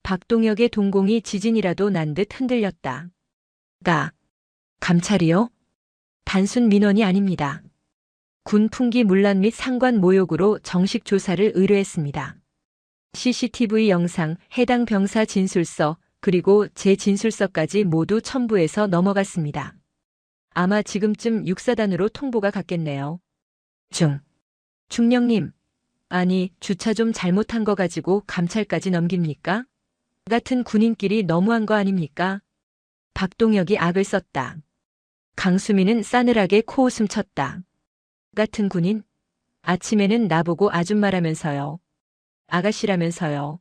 박동혁의 동공이 지진이라도 난 듯 흔들렸다. 감찰이요? 단순 민원이 아닙니다. 군 풍기 문란 및 상관 모욕으로 정식 조사를 의뢰했습니다. CCTV 영상, 해당 병사 진술서, 그리고 제 진술서까지 모두 첨부해서 넘어갔습니다. 아마 지금쯤 육사단으로 통보가 갔겠네요. 중령님, 아니 주차 좀 잘못한 거 가지고 감찰까지 넘깁니까? 같은 군인끼리 너무한 거 아닙니까? 박동혁이 악을 썼다. 강수민은 싸늘하게 코웃음 쳤다. 같은 군인? 아침에는 나보고 아줌마라면서요. 아가씨라면서요.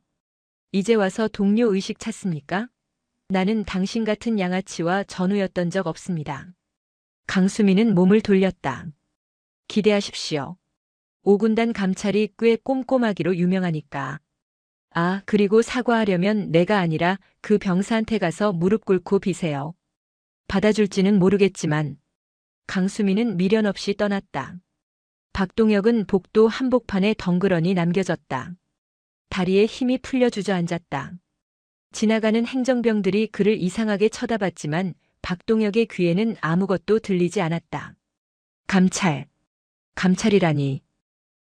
이제 와서 동료 의식 찾습니까? 나는 당신 같은 양아치와 전우였던 적 없습니다. 강수민은 몸을 돌렸다. 기대하십시오. 5군단 감찰이 꽤 꼼꼼하기로 유명하니까. 아, 그리고 사과하려면 내가 아니라 그 병사한테 가서 무릎 꿇고 비세요. 받아줄지는 모르겠지만. 강수민은 미련 없이 떠났다. 박동혁은 복도 한복판에 덩그러니 남겨졌다. 다리에 힘이 풀려 주저앉았다. 지나가는 행정병들이 그를 이상하게 쳐다봤지만 박동혁의 귀에는 아무것도 들리지 않았다. 감찰이라니.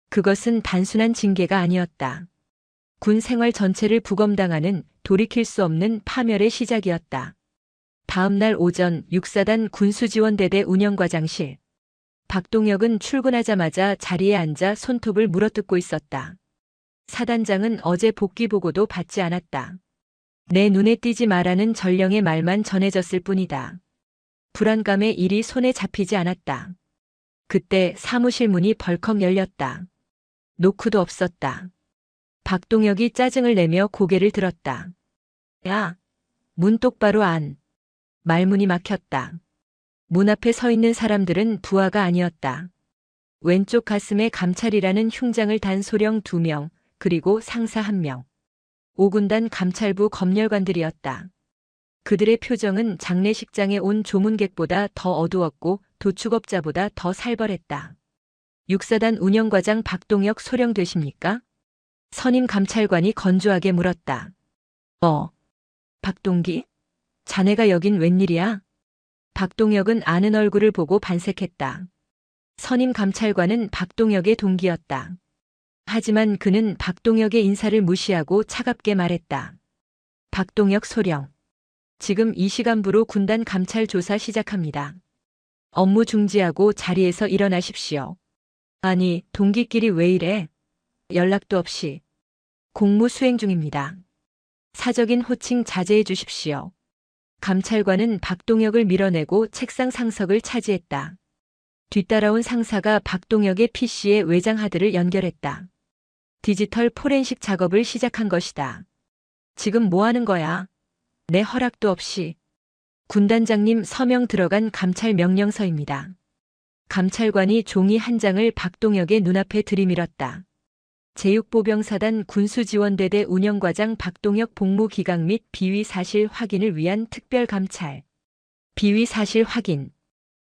그것은 단순한 징계가 아니었다. 군 생활 전체를 부검당하는 돌이킬 수 없는 파멸의 시작이었다. 다음 날 오전 육사단 군수지원대대 운영과장실. 박동혁은 출근하자마자 자리에 앉아 손톱을 물어뜯고 있었다. 사단장은 어제 복귀 보고도 받지 않았다. 내 눈에 띄지 마라는 전령의 말만 전해졌을 뿐이다. 불안감에 일이 손에 잡히지 않았다. 그때 사무실 문이 벌컥 열렸다. 노크도 없었다. 박동혁이 짜증을 내며 고개를 들었다. 야, 문 똑바로 안. 말문이 막혔다. 문 앞에 서 있는 사람들은 부하가 아니었다. 왼쪽 가슴에 감찰이라는 흉장을 단 소령 2명, 그리고 상사 1명. 5군단 감찰부 검열관들이었다. 그들의 표정은 장례식장에 온 조문객보다 더 어두웠고 도축업자보다 더 살벌했다. 육사단 운영과장 박동혁 소령 되십니까? 선임 감찰관이 건조하게 물었다. 박동기? 자네가 여긴 웬일이야? 박동혁은 아는 얼굴을 보고 반색했다. 선임 감찰관은 박동혁의 동기였다. 하지만 그는 박동혁의 인사를 무시하고 차갑게 말했다. 박동혁 소령. 지금 이 시간부로 군단 감찰 조사 시작합니다. 업무 중지하고 자리에서 일어나십시오. 아니, 동기끼리 왜 이래? 연락도 없이. 공무 수행 중입니다. 사적인 호칭 자제해 주십시오. 감찰관은 박동혁을 밀어내고 책상 상석을 차지했다. 뒤따라온 상사가 박동혁의 PC에 외장 하드를 연결했다. 디지털 포렌식 작업을 시작한 것이다. 지금 뭐 하는 거야? 내 허락도 없이. 군단장님 서명 들어간 감찰 명령서입니다. 감찰관이 종이 한 장을 박동혁의 눈앞에 들이밀었다. 제6보병사단 군수지원대대 운영과장 박동혁 복무 기각 및 비위 사실 확인을 위한 특별감찰. 비위 사실 확인.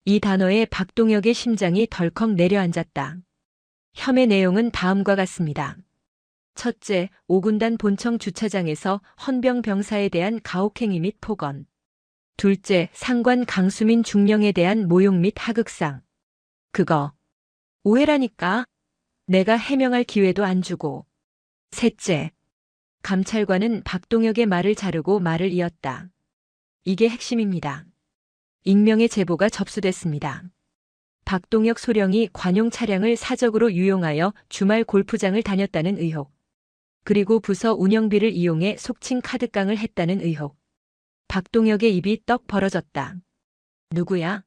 이 단어에 박동혁의 심장이 덜컥 내려앉았다. 혐의 내용은 다음과 같습니다. 첫째, 5군단 본청 주차장에서 헌병 병사에 대한 가혹행위 및 폭언. 둘째, 상관 강수민 중령에 대한 모욕 및 하극상. 그거 오해라니까. 내가 해명할 기회도 안 주고. 셋째, 감찰관은 박동혁의 말을 자르고 말을 이었다. 이게 핵심입니다. 익명의 제보가 접수됐습니다. 박동혁 소령이 관용 차량을 사적으로 유용하여 주말 골프장을 다녔다는 의혹. 그리고 부서 운영비를 이용해 속칭 카드깡을 했다는 의혹. 박동혁의 입이 떡 벌어졌다. 누구야?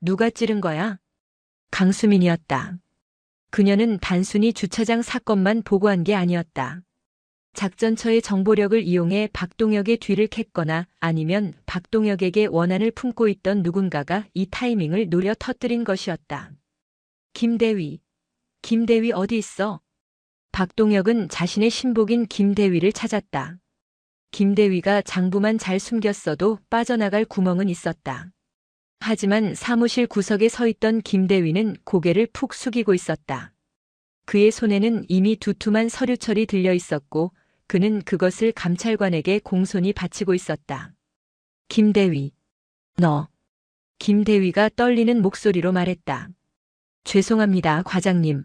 누가 찌른 거야? 강수민이었다. 그녀는 단순히 주차장 사건만 보고한 게 아니었다. 작전처의 정보력을 이용해 박동혁의 뒤를 캤거나 아니면 박동혁에게 원한을 품고 있던 누군가가 이 타이밍을 노려 터뜨린 것이었다. 김대위. 김대위 어디 있어? 박동혁은 자신의 신복인 김대위를 찾았다. 김대위가 장부만 잘 숨겼어도 빠져나갈 구멍은 있었다. 하지만 사무실 구석에 서 있던 김대위는 고개를 푹 숙이고 있었다. 그의 손에는 이미 두툼한 서류철이 들려 있었고 그는 그것을 감찰관에게 공손히 바치고 있었다. 김대위. 너. 김대위가 떨리는 목소리로 말했다. 죄송합니다, 과장님.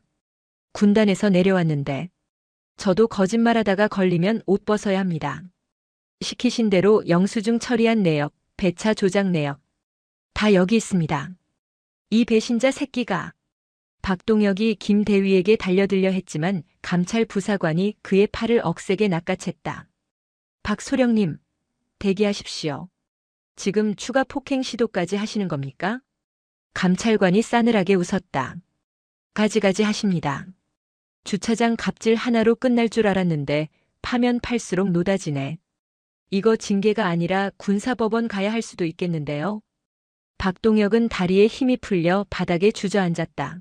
군단에서 내려왔는데. 저도 거짓말하다가 걸리면 옷 벗어야 합니다. 시키신 대로 영수증 처리한 내역, 배차 조작 내역. 다 여기 있습니다. 이 배신자 새끼가. 박동혁이 김대위에게 달려들려 했지만 감찰 부사관이 그의 팔을 억세게 낚아챘다. 박소령님, 대기하십시오. 지금 추가 폭행 시도까지 하시는 겁니까? 감찰관이 싸늘하게 웃었다. 가지가지 하십니다. 주차장 갑질 하나로 끝날 줄 알았는데 파면 팔수록 노다지네. 이거 징계가 아니라 군사법원 가야 할 수도 있겠는데요. 박동혁은 다리에 힘이 풀려 바닥에 주저앉았다.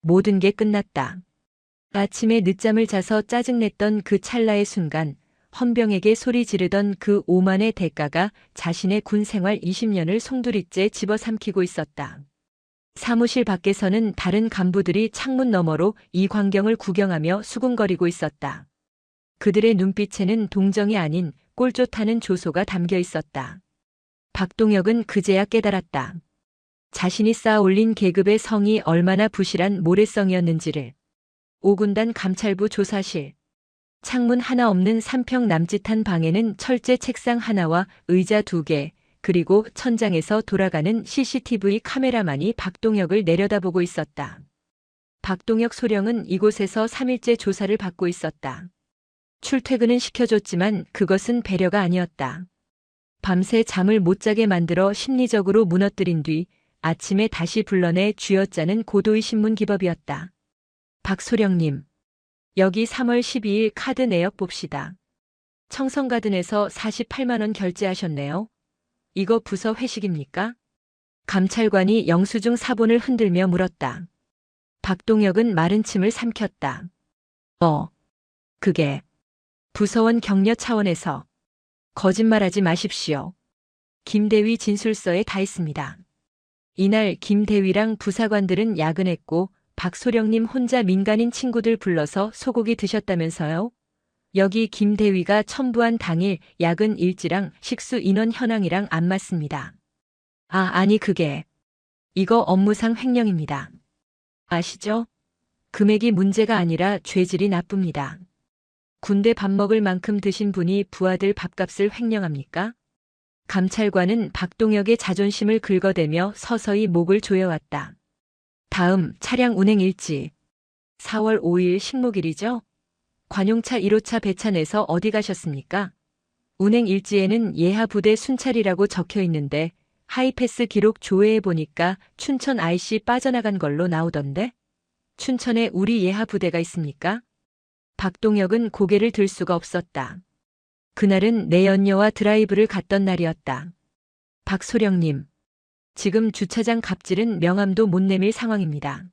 모든 게 끝났다. 아침에 늦잠을 자서 짜증냈던 그 찰나의 순간 헌병에게 소리 지르던 그 오만의 대가가 자신의 군 생활 20년을 송두리째 집어삼키고 있었다. 사무실 밖에서는 다른 간부들이 창문 너머로 이 광경을 구경하며 수군거리고 있었다. 그들의 눈빛에는 동정이 아닌 꼴쫓하는 조소가 담겨 있었다. 박동혁은 그제야 깨달았다. 자신이 쌓아올린 계급의 성이 얼마나 부실한 모래성이었는지를. 5군단 감찰부 조사실. 창문 하나 없는 3평 남짓한 방에는 철제 책상 하나와 의자 2개, 그리고 천장에서 돌아가는 CCTV 카메라만이 박동혁을 내려다보고 있었다. 박동혁 소령은 이곳에서 3일째 조사를 받고 있었다. 출퇴근은 시켜줬지만 그것은 배려가 아니었다. 밤새 잠을 못 자게 만들어 심리적으로 무너뜨린 뒤 아침에 다시 불러내 쥐어짜는 고도의 신문 기법이었다. 박소령님, 여기 3월 12일 카드 내역 봅시다. 청성가든에서 48만 원 결제하셨네요. 이거 부서 회식입니까? 감찰관이 영수증 사본을 흔들며 물었다. 박동혁은 마른 침을 삼켰다. 그게 부서원 격려 차원에서. 거짓말하지 마십시오. 김대위 진술서에 다 있습니다. 이날 김대위랑 부사관들은 야근했고 박소령님 혼자 민간인 친구들 불러서 소고기 드셨다면서요? 여기 김대위가 첨부한 당일 야근 일지랑 식수 인원 현황이랑 안 맞습니다. 아니 그게. 이거 업무상 횡령입니다. 아시죠? 금액이 문제가 아니라 죄질이 나쁩니다. 군대 밥 먹을 만큼 드신 분이 부하들 밥값을 횡령합니까? 감찰관은 박동혁의 자존심을 긁어대며 서서히 목을 조여왔다. 다음 차량 운행 일지. 4월 5일 식목일이죠? 관용차 1호차 배차 내서 어디 가셨습니까? 운행 일지에는 예하 부대 순찰이라고 적혀 있는데 하이패스 기록 조회해 보니까 춘천 IC 빠져나간 걸로 나오던데? 춘천에 우리 예하 부대가 있습니까? 박동혁은 고개를 들 수가 없었다. 그날은 내 연녀와 드라이브를 갔던 날이었다. 박소령님, 지금 주차장 갑질은 명함도 못 내밀 상황입니다.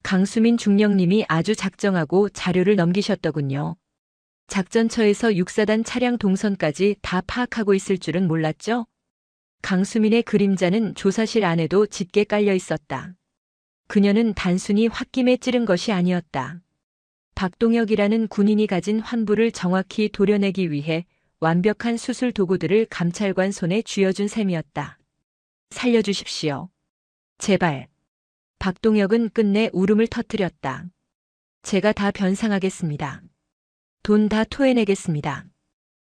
강수민 중령님이 아주 작정하고 자료를 넘기셨더군요. 작전처에서 육사단 차량 동선까지 다 파악하고 있을 줄은 몰랐죠? 강수민의 그림자는 조사실 안에도 짙게 깔려 있었다. 그녀는 단순히 홧김에 찌른 것이 아니었다. 박동혁이라는 군인이 가진 환부를 정확히 도려내기 위해 완벽한 수술 도구들을 감찰관 손에 쥐어준 셈이었다. 살려주십시오. 제발. 박동혁은 끝내 울음을 터뜨렸다. 제가 다 변상하겠습니다. 돈 다 토해내겠습니다.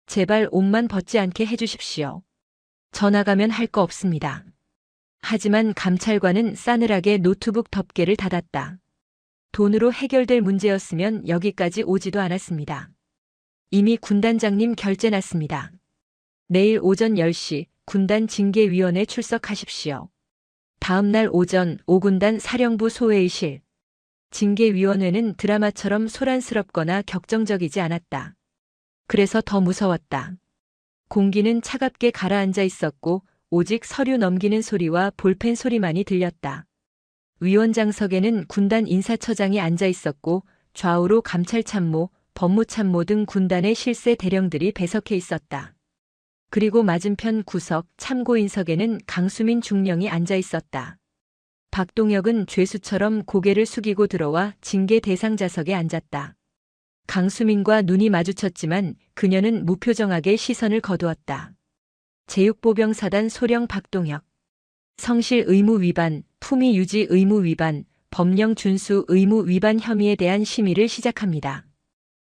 제발 옷만 벗지 않게 해주십시오. 전화가면 할 거 없습니다. 하지만 감찰관은 싸늘하게 노트북 덮개를 닫았다. 돈으로 해결될 문제였으면 여기까지 오지도 않았습니다. 이미 군단장님 결제났습니다. 내일 오전 10시 군단 징계위원회 출석하십시오. 다음 날 오전 5군단 사령부 소회의실. 징계위원회는 드라마처럼 소란스럽거나 격정적이지 않았다. 그래서 더 무서웠다. 공기는 차갑게 가라앉아 있었고 오직 서류 넘기는 소리와 볼펜 소리만이 들렸다. 위원장석에는 군단 인사처장이 앉아 있었고 좌우로 감찰참모, 법무참모 등 군단의 실세 대령들이 배석해 있었다. 그리고 맞은편 구석 참고인석에는 강수민 중령이 앉아 있었다. 박동혁은 죄수처럼 고개를 숙이고 들어와 징계 대상자석에 앉았다. 강수민과 눈이 마주쳤지만 그녀는 무표정하게 시선을 거두었다. 제육보병사단 소령 박동혁. 성실 의무 위반, 품위 유지 의무 위반, 법령 준수 의무 위반 혐의에 대한 심의를 시작합니다.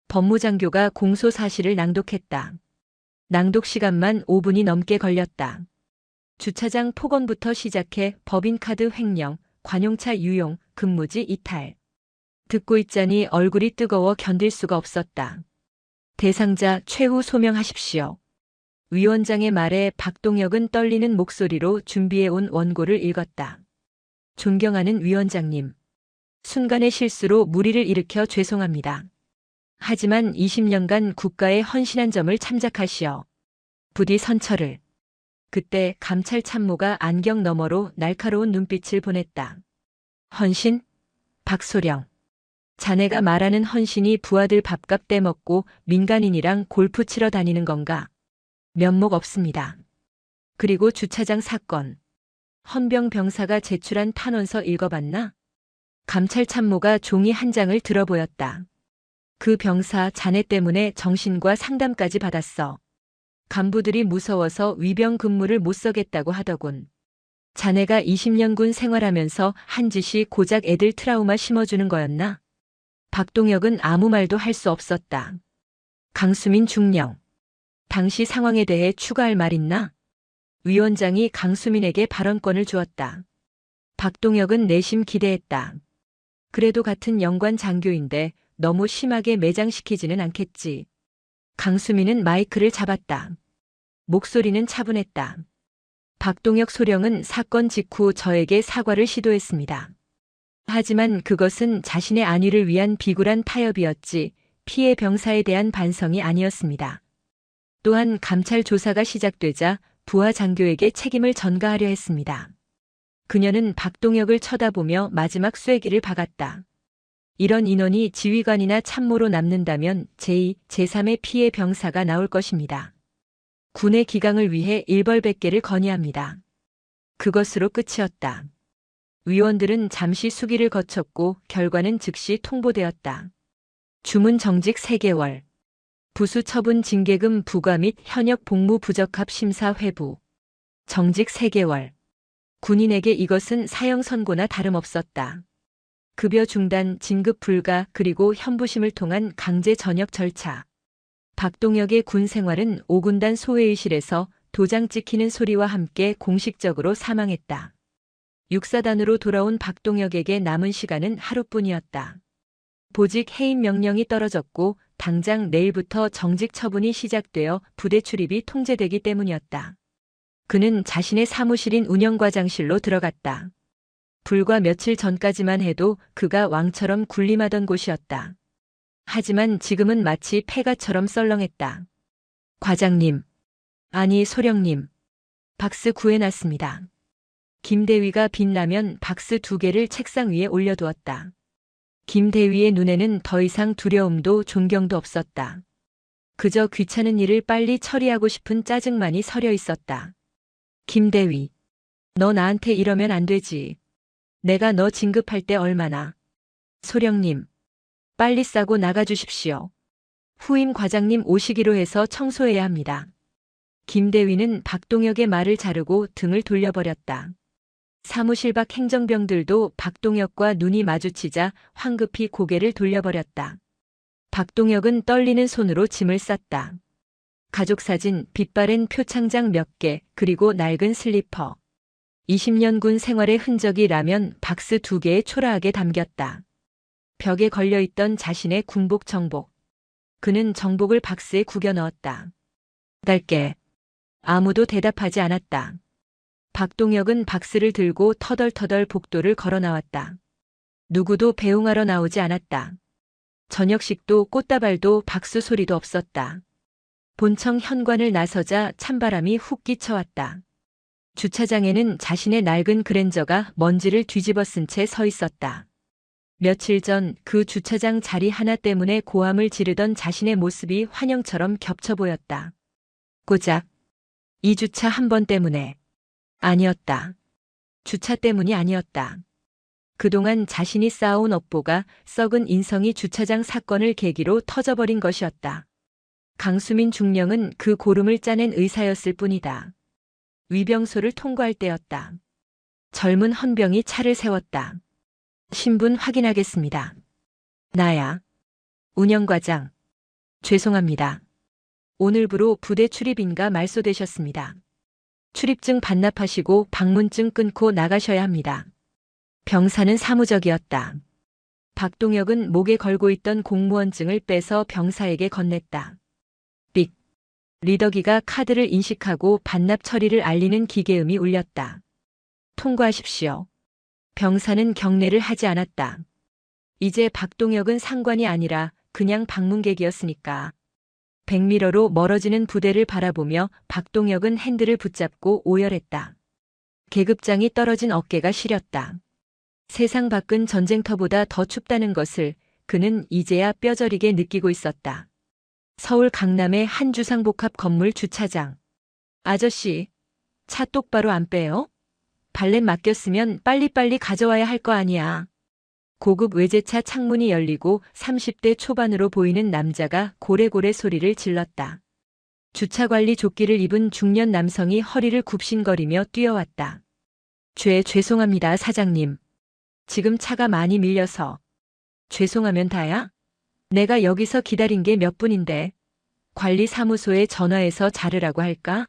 법무장교가 공소 사실을 낭독했다. 낭독 시간만 5분이 넘게 걸렸다. 주차장 폭언부터 시작해 법인카드 횡령, 관용차 유용, 근무지 이탈. 듣고 있자니 얼굴이 뜨거워 견딜 수가 없었다. 대상자 최후 소명하십시오. 위원장의 말에 박동혁은 떨리는 목소리로 준비해온 원고를 읽었다. 존경하는 위원장님. 순간의 실수로 무리를 일으켜 죄송합니다. 하지만 20년간 국가에 헌신한 점을 참작하시어 부디 선처를. 그때 감찰 참모가 안경 너머로 날카로운 눈빛을 보냈다. 헌신? 박소령. 자네가 말하는 헌신이 부하들 밥값 떼먹고 민간인이랑 골프 치러 다니는 건가? 면목 없습니다. 그리고 주차장 사건. 헌병 병사가 제출한 탄원서 읽어봤나? 감찰 참모가 종이 한 장을 들어보였다. 그 병사 자네 때문에 정신과 상담까지 받았어. 간부들이 무서워서 위병 근무를 못 서겠다고 하더군. 자네가 20년 군 생활하면서 한 짓이 고작 애들 트라우마 심어주는 거였나? 박동혁은 아무 말도 할 수 없었다. 강수민 중령. 당시 상황에 대해 추가할 말 있나? 위원장이 강수민에게 발언권을 주었다. 박동혁은 내심 기대했다. 그래도 같은 영관 장교인데 너무 심하게 매장시키지는 않겠지. 강수민은 마이크를 잡았다. 목소리는 차분했다. 박동혁 소령은 사건 직후 저에게 사과를 시도했습니다. 하지만 그것은 자신의 안위를 위한 비굴한 타협이었지 피해 병사에 대한 반성이 아니었습니다. 또한 감찰 조사가 시작되자 부하 장교에게 책임을 전가하려 했습니다. 그녀는 박동혁을 쳐다보며 마지막 쐐기를 박았다. 이런 인원이 지휘관이나 참모로 남는다면 제2, 제3의 피해 병사가 나올 것입니다. 군의 기강을 위해 일벌백계를 건의합니다. 그것으로 끝이었다. 위원들은 잠시 수기를 거쳤고 결과는 즉시 통보되었다. 주문 정직 3개월. 부수 처분 징계금 부과 및 현역 복무 부적합 심사 회부. 정직 3개월. 군인에게 이것은 사형 선고나 다름없었다. 급여 중단, 진급 불가, 그리고 현부심을 통한 강제 전역 절차. 박동혁의 군 생활은 5군단 소회의실에서 도장 찍히는 소리와 함께 공식적으로 사망했다. 육사단으로 돌아온 박동혁에게 남은 시간은 하루뿐이었다. 보직 해임 명령이 떨어졌고 당장 내일부터 정직 처분이 시작되어 부대 출입이 통제되기 때문이었다. 그는 자신의 사무실인 운영과장실로 들어갔다. 불과 며칠 전까지만 해도 그가 왕처럼 군림하던 곳이었다. 하지만 지금은 마치 폐가처럼 썰렁했다. 과장님. 아니 소령님. 박스 구해놨습니다. 김대위가 빛나면 박스 2개를 책상 위에 올려두었다. 김대위의 눈에는 더 이상 두려움도 존경도 없었다. 그저 귀찮은 일을 빨리 처리하고 싶은 짜증만이 서려 있었다. 김대위. 너 나한테 이러면 안 되지. 내가 너 진급할 때 얼마나. 소령님. 빨리 싸고 나가주십시오. 후임 과장님 오시기로 해서 청소해야 합니다. 김대위는 박동혁의 말을 자르고 등을 돌려버렸다. 사무실 밖 행정병들도 박동혁과 눈이 마주치자 황급히 고개를 돌려버렸다. 박동혁은 떨리는 손으로 짐을 쌌다. 가족사진, 빛바랜 표창장 몇 개, 그리고 낡은 슬리퍼. 20년 군 생활의 흔적이 라면 박스 2개에 초라하게 담겼다. 벽에 걸려있던 자신의 군복 정복. 그는 정복을 박스에 구겨 넣었다. 달게. 아무도 대답하지 않았다. 박동혁은 박스를 들고 터덜터덜 복도를 걸어 나왔다. 누구도 배웅하러 나오지 않았다. 저녁식도 꽃다발도 박수 소리도 없었다. 본청 현관을 나서자 찬바람이 훅 끼쳐왔다. 주차장에는 자신의 낡은 그랜저가 먼지를 뒤집어 쓴 채 서 있었다. 며칠 전 그 주차장 자리 하나 때문에 고함을 지르던 자신의 모습이 환영처럼 겹쳐 보였다. 고작 이 주차 한 번 때문에 아니었다. 주차 때문이 아니었다. 그동안 자신이 쌓아온 업보가 썩은 인성이 주차장 사건을 계기로 터져버린 것이었다. 강수민 중령은 그 고름을 짜낸 의사였을 뿐이다. 위병소를 통과할 때였다. 젊은 헌병이 차를 세웠다. 신분 확인하겠습니다. 나야. 운영과장. 죄송합니다. 오늘부로 부대 출입인가 말소되셨습니다. 출입증 반납하시고 방문증 끊고 나가셔야 합니다. 병사는 사무적이었다. 박동혁은 목에 걸고 있던 공무원증을 빼서 병사에게 건넸다. 삑. 리더기가 카드를 인식하고 반납 처리를 알리는 기계음이 울렸다. 통과하십시오. 병사는 경례를 하지 않았다. 이제 박동혁은 상관이 아니라 그냥 방문객이었으니까. 백미러로 멀어지는 부대를 바라보며 박동혁은 핸들을 붙잡고 오열했다. 계급장이 떨어진 어깨가 시렸다. 세상 밖은 전쟁터보다 더 춥다는 것을 그는 이제야 뼈저리게 느끼고 있었다. 서울 강남의 한 주상복합 건물 주차장. 아저씨, 차 똑바로 안 빼요? 발렛 맡겼으면 빨리빨리 가져와야 할 거 아니야. 고급 외제차 창문이 열리고 30대 초반으로 보이는 남자가 고래고래 소리를 질렀다. 주차관리 조끼를 입은 중년 남성이 허리를 굽신거리며 뛰어왔다. 죄송합니다, 사장님. 지금 차가 많이 밀려서. 죄송하면 다야? 내가 여기서 기다린 게 몇 분인데. 관리사무소에 전화해서 자르라고 할까?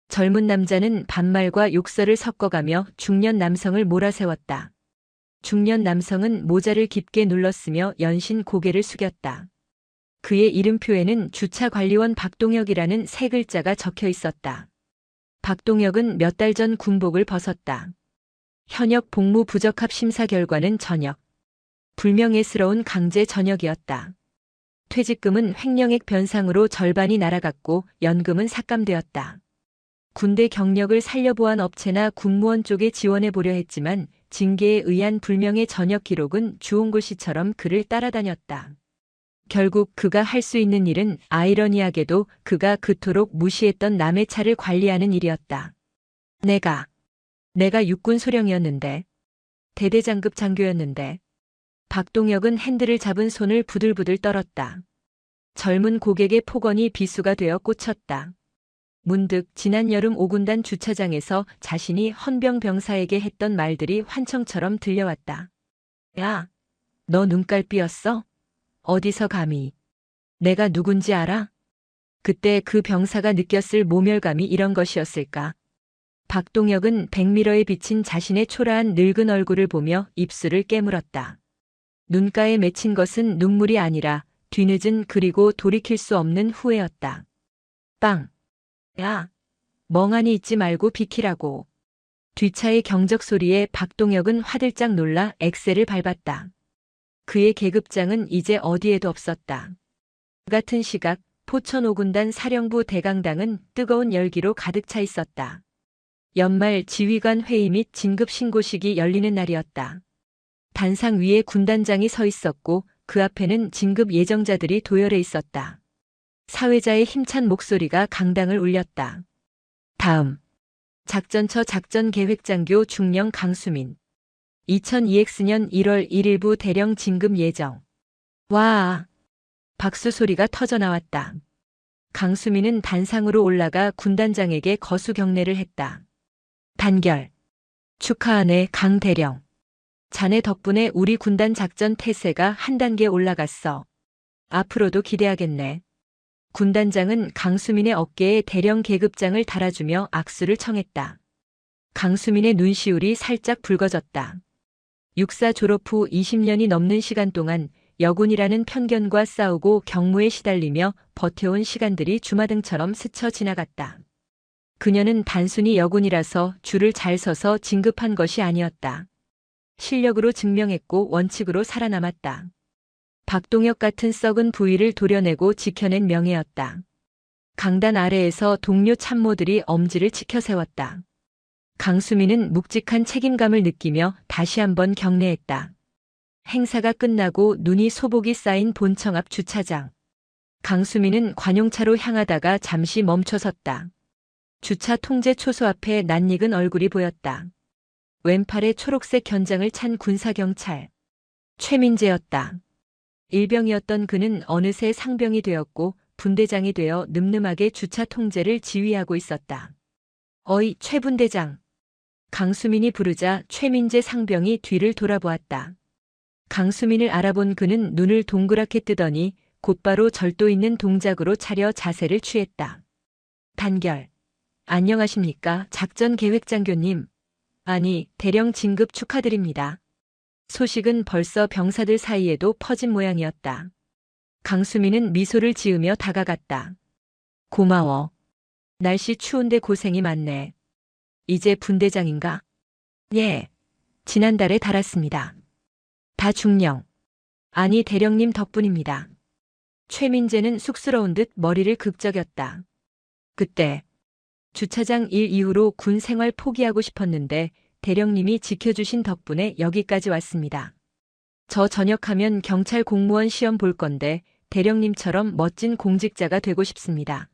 젊은 남자는 반말과 욕설을 섞어가며 중년 남성을 몰아세웠다. 중년 남성은 모자를 깊게 눌렀으며 연신 고개를 숙였다. 그의 이름표에는 주차관리원 박동혁이라는 세 글자가 적혀 있었다. 박동혁은 몇 달 전 군복을 벗었다. 현역 복무 부적합 심사 결과는 전역. 불명예스러운 강제 전역이었다. 퇴직금은 횡령액 변상으로 절반이 날아갔고 연금은 삭감되었다. 군대 경력을 살려보한 업체나 군무원 쪽에 지원해보려 했지만 징계에 의한 불명예 전역 기록은 주홍글 씨처럼 그를 따라다녔다. 결국 그가 할 수 있는 일은 아이러니하게도 그가 그토록 무시했던 남의 차를 관리하는 일이었다. 내가 육군 소령이었는데. 대대장급 장교였는데. 박동혁은 핸들을 잡은 손을 부들부들 떨었다. 젊은 고객의 폭언이 비수가 되어 꽂혔다. 문득 지난 여름 5군단 주차장에서 자신이 헌병 병사에게 했던 말들이 환청처럼 들려왔다. 야, 너 눈깔 삐었어? 어디서 감히? 내가 누군지 알아? 그때 그 병사가 느꼈을 모멸감이 이런 것이었을까? 박동혁은 백미러에 비친 자신의 초라한 늙은 얼굴을 보며 입술을 깨물었다. 눈가에 맺힌 것은 눈물이 아니라 뒤늦은 그리고 돌이킬 수 없는 후회였다. 빵! 야, 멍하니 있지 말고 비키라고. 뒷차의 경적 소리에 박동혁은 화들짝 놀라 엑셀을 밟았다. 그의 계급장은 이제 어디에도 없었다. 같은 시각 포천 5군단 사령부 대강당은 뜨거운 열기로 가득 차 있었다. 연말 지휘관 회의 및 진급 신고식이 열리는 날이었다. 단상 위에 군단장이 서 있었고 그 앞에는 진급 예정자들이 도열해 있었다. 사회자의 힘찬 목소리가 강당을 울렸다. 다음. 작전처 작전계획장교 중령 강수민. 2002X년 1월 1일부 대령 진급 예정. 와! 박수 소리가 터져 나왔다. 강수민은 단상으로 올라가 군단장에게 거수 경례를 했다. 단결. 축하하네, 강대령. 자네 덕분에 우리 군단 작전 태세가 한 단계 올라갔어. 앞으로도 기대하겠네. 군단장은 강수민의 어깨에 대령 계급장을 달아주며 악수를 청했다. 강수민의 눈시울이 살짝 붉어졌다. 육사 졸업 후 20년이 넘는 시간 동안 여군이라는 편견과 싸우고 경무에 시달리며 버텨온 시간들이 주마등처럼 스쳐 지나갔다. 그녀는 단순히 여군이라서 줄을 잘 서서 진급한 것이 아니었다. 실력으로 증명했고 원칙으로 살아남았다. 박동혁 같은 썩은 부위를 도려내고 지켜낸 명예였다. 강단 아래에서 동료 참모들이 엄지를 치켜세웠다. 강수민은 묵직한 책임감을 느끼며 다시 한번 경례했다. 행사가 끝나고 눈이 소복이 쌓인 본청 앞 주차장. 강수민은 관용차로 향하다가 잠시 멈춰섰다. 주차 통제 초소 앞에 낯익은 얼굴이 보였다. 왼팔에 초록색 견장을 찬 군사경찰. 최민재였다. 일병이었던 그는 어느새 상병이 되었고 분대장이 되어 늠름하게 주차 통제를 지휘하고 있었다. 어이, 최 분대장. 강수민이 부르자 최민재 상병이 뒤를 돌아보았다. 강수민을 알아본 그는 눈을 동그랗게 뜨더니 곧바로 절도 있는 동작으로 차려 자세를 취했다. 단결. 안녕하십니까, 작전계획장교님. 아니, 대령 진급 축하드립니다. 소식은 벌써 병사들 사이에도 퍼진 모양이었다. 강수민은 미소를 지으며 다가갔다. 고마워. 날씨 추운데 고생이 많네. 이제 분대장인가? 예. 지난달에 달았습니다. 다 중령. 아니, 대령님 덕분입니다. 최민재는 쑥스러운 듯 머리를 극적였다. 그때 주차장 일 이후로 군 생활 포기하고 싶었는데 대령님이 지켜주신 덕분에 여기까지 왔습니다. 저 전역하면 경찰 공무원 시험 볼 건데 대령님처럼 멋진 공직자가 되고 싶습니다.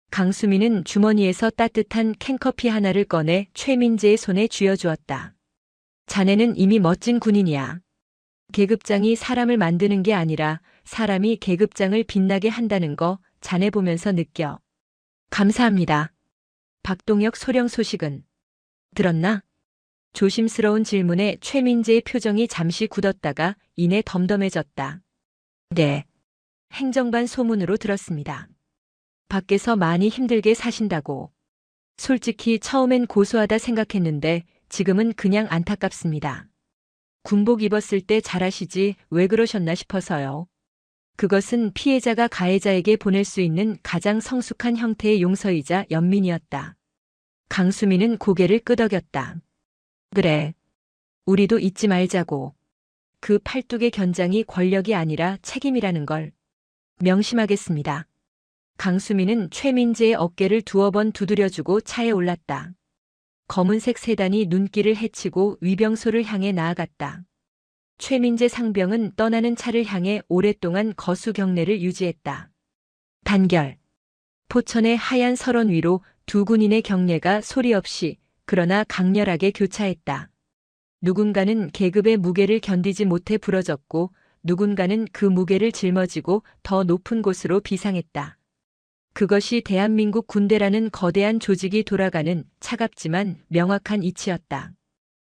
강수민은 주머니에서 따뜻한 캔커피 하나를 꺼내 최민재의 손에 쥐어주었다. 자네는 이미 멋진 군인이야. 계급장이 사람을 만드는 게 아니라 사람이 계급장을 빛나게 한다는 거 자네 보면서 느껴. 감사합니다. 박동혁 소령 소식은 들었나? 조심스러운 질문에 최민재의 표정이 잠시 굳었다가 이내 덤덤해졌다. 네. 행정반 소문으로 들었습니다. 밖에서 많이 힘들게 사신다고. 솔직히 처음엔 고소하다 생각했는데 지금은 그냥 안타깝습니다. 군복 입었을 때 잘하시지 왜 그러셨나 싶어서요. 그것은 피해자가 가해자에게 보낼 수 있는 가장 성숙한 형태의 용서이자 연민이었다. 강수민은 고개를 끄덕였다. 그래. 우리도 잊지 말자고. 그 팔뚝의 견장이 권력이 아니라 책임이라는 걸. 명심하겠습니다. 강수민은 최민재의 어깨를 두어 번 두드려주고 차에 올랐다. 검은색 세단이 눈길을 헤치고 위병소를 향해 나아갔다. 최민재 상병은 떠나는 차를 향해 오랫동안 거수 경례를 유지했다. 단결. 포천의 하얀 설원 위로 두 군인의 경례가 소리 없이 그러나 강렬하게 교차했다. 누군가는 계급의 무게를 견디지 못해 부러졌고 누군가는 그 무게를 짊어지고 더 높은 곳으로 비상했다. 그것이 대한민국 군대라는 거대한 조직이 돌아가는 차갑지만 명확한 이치였다.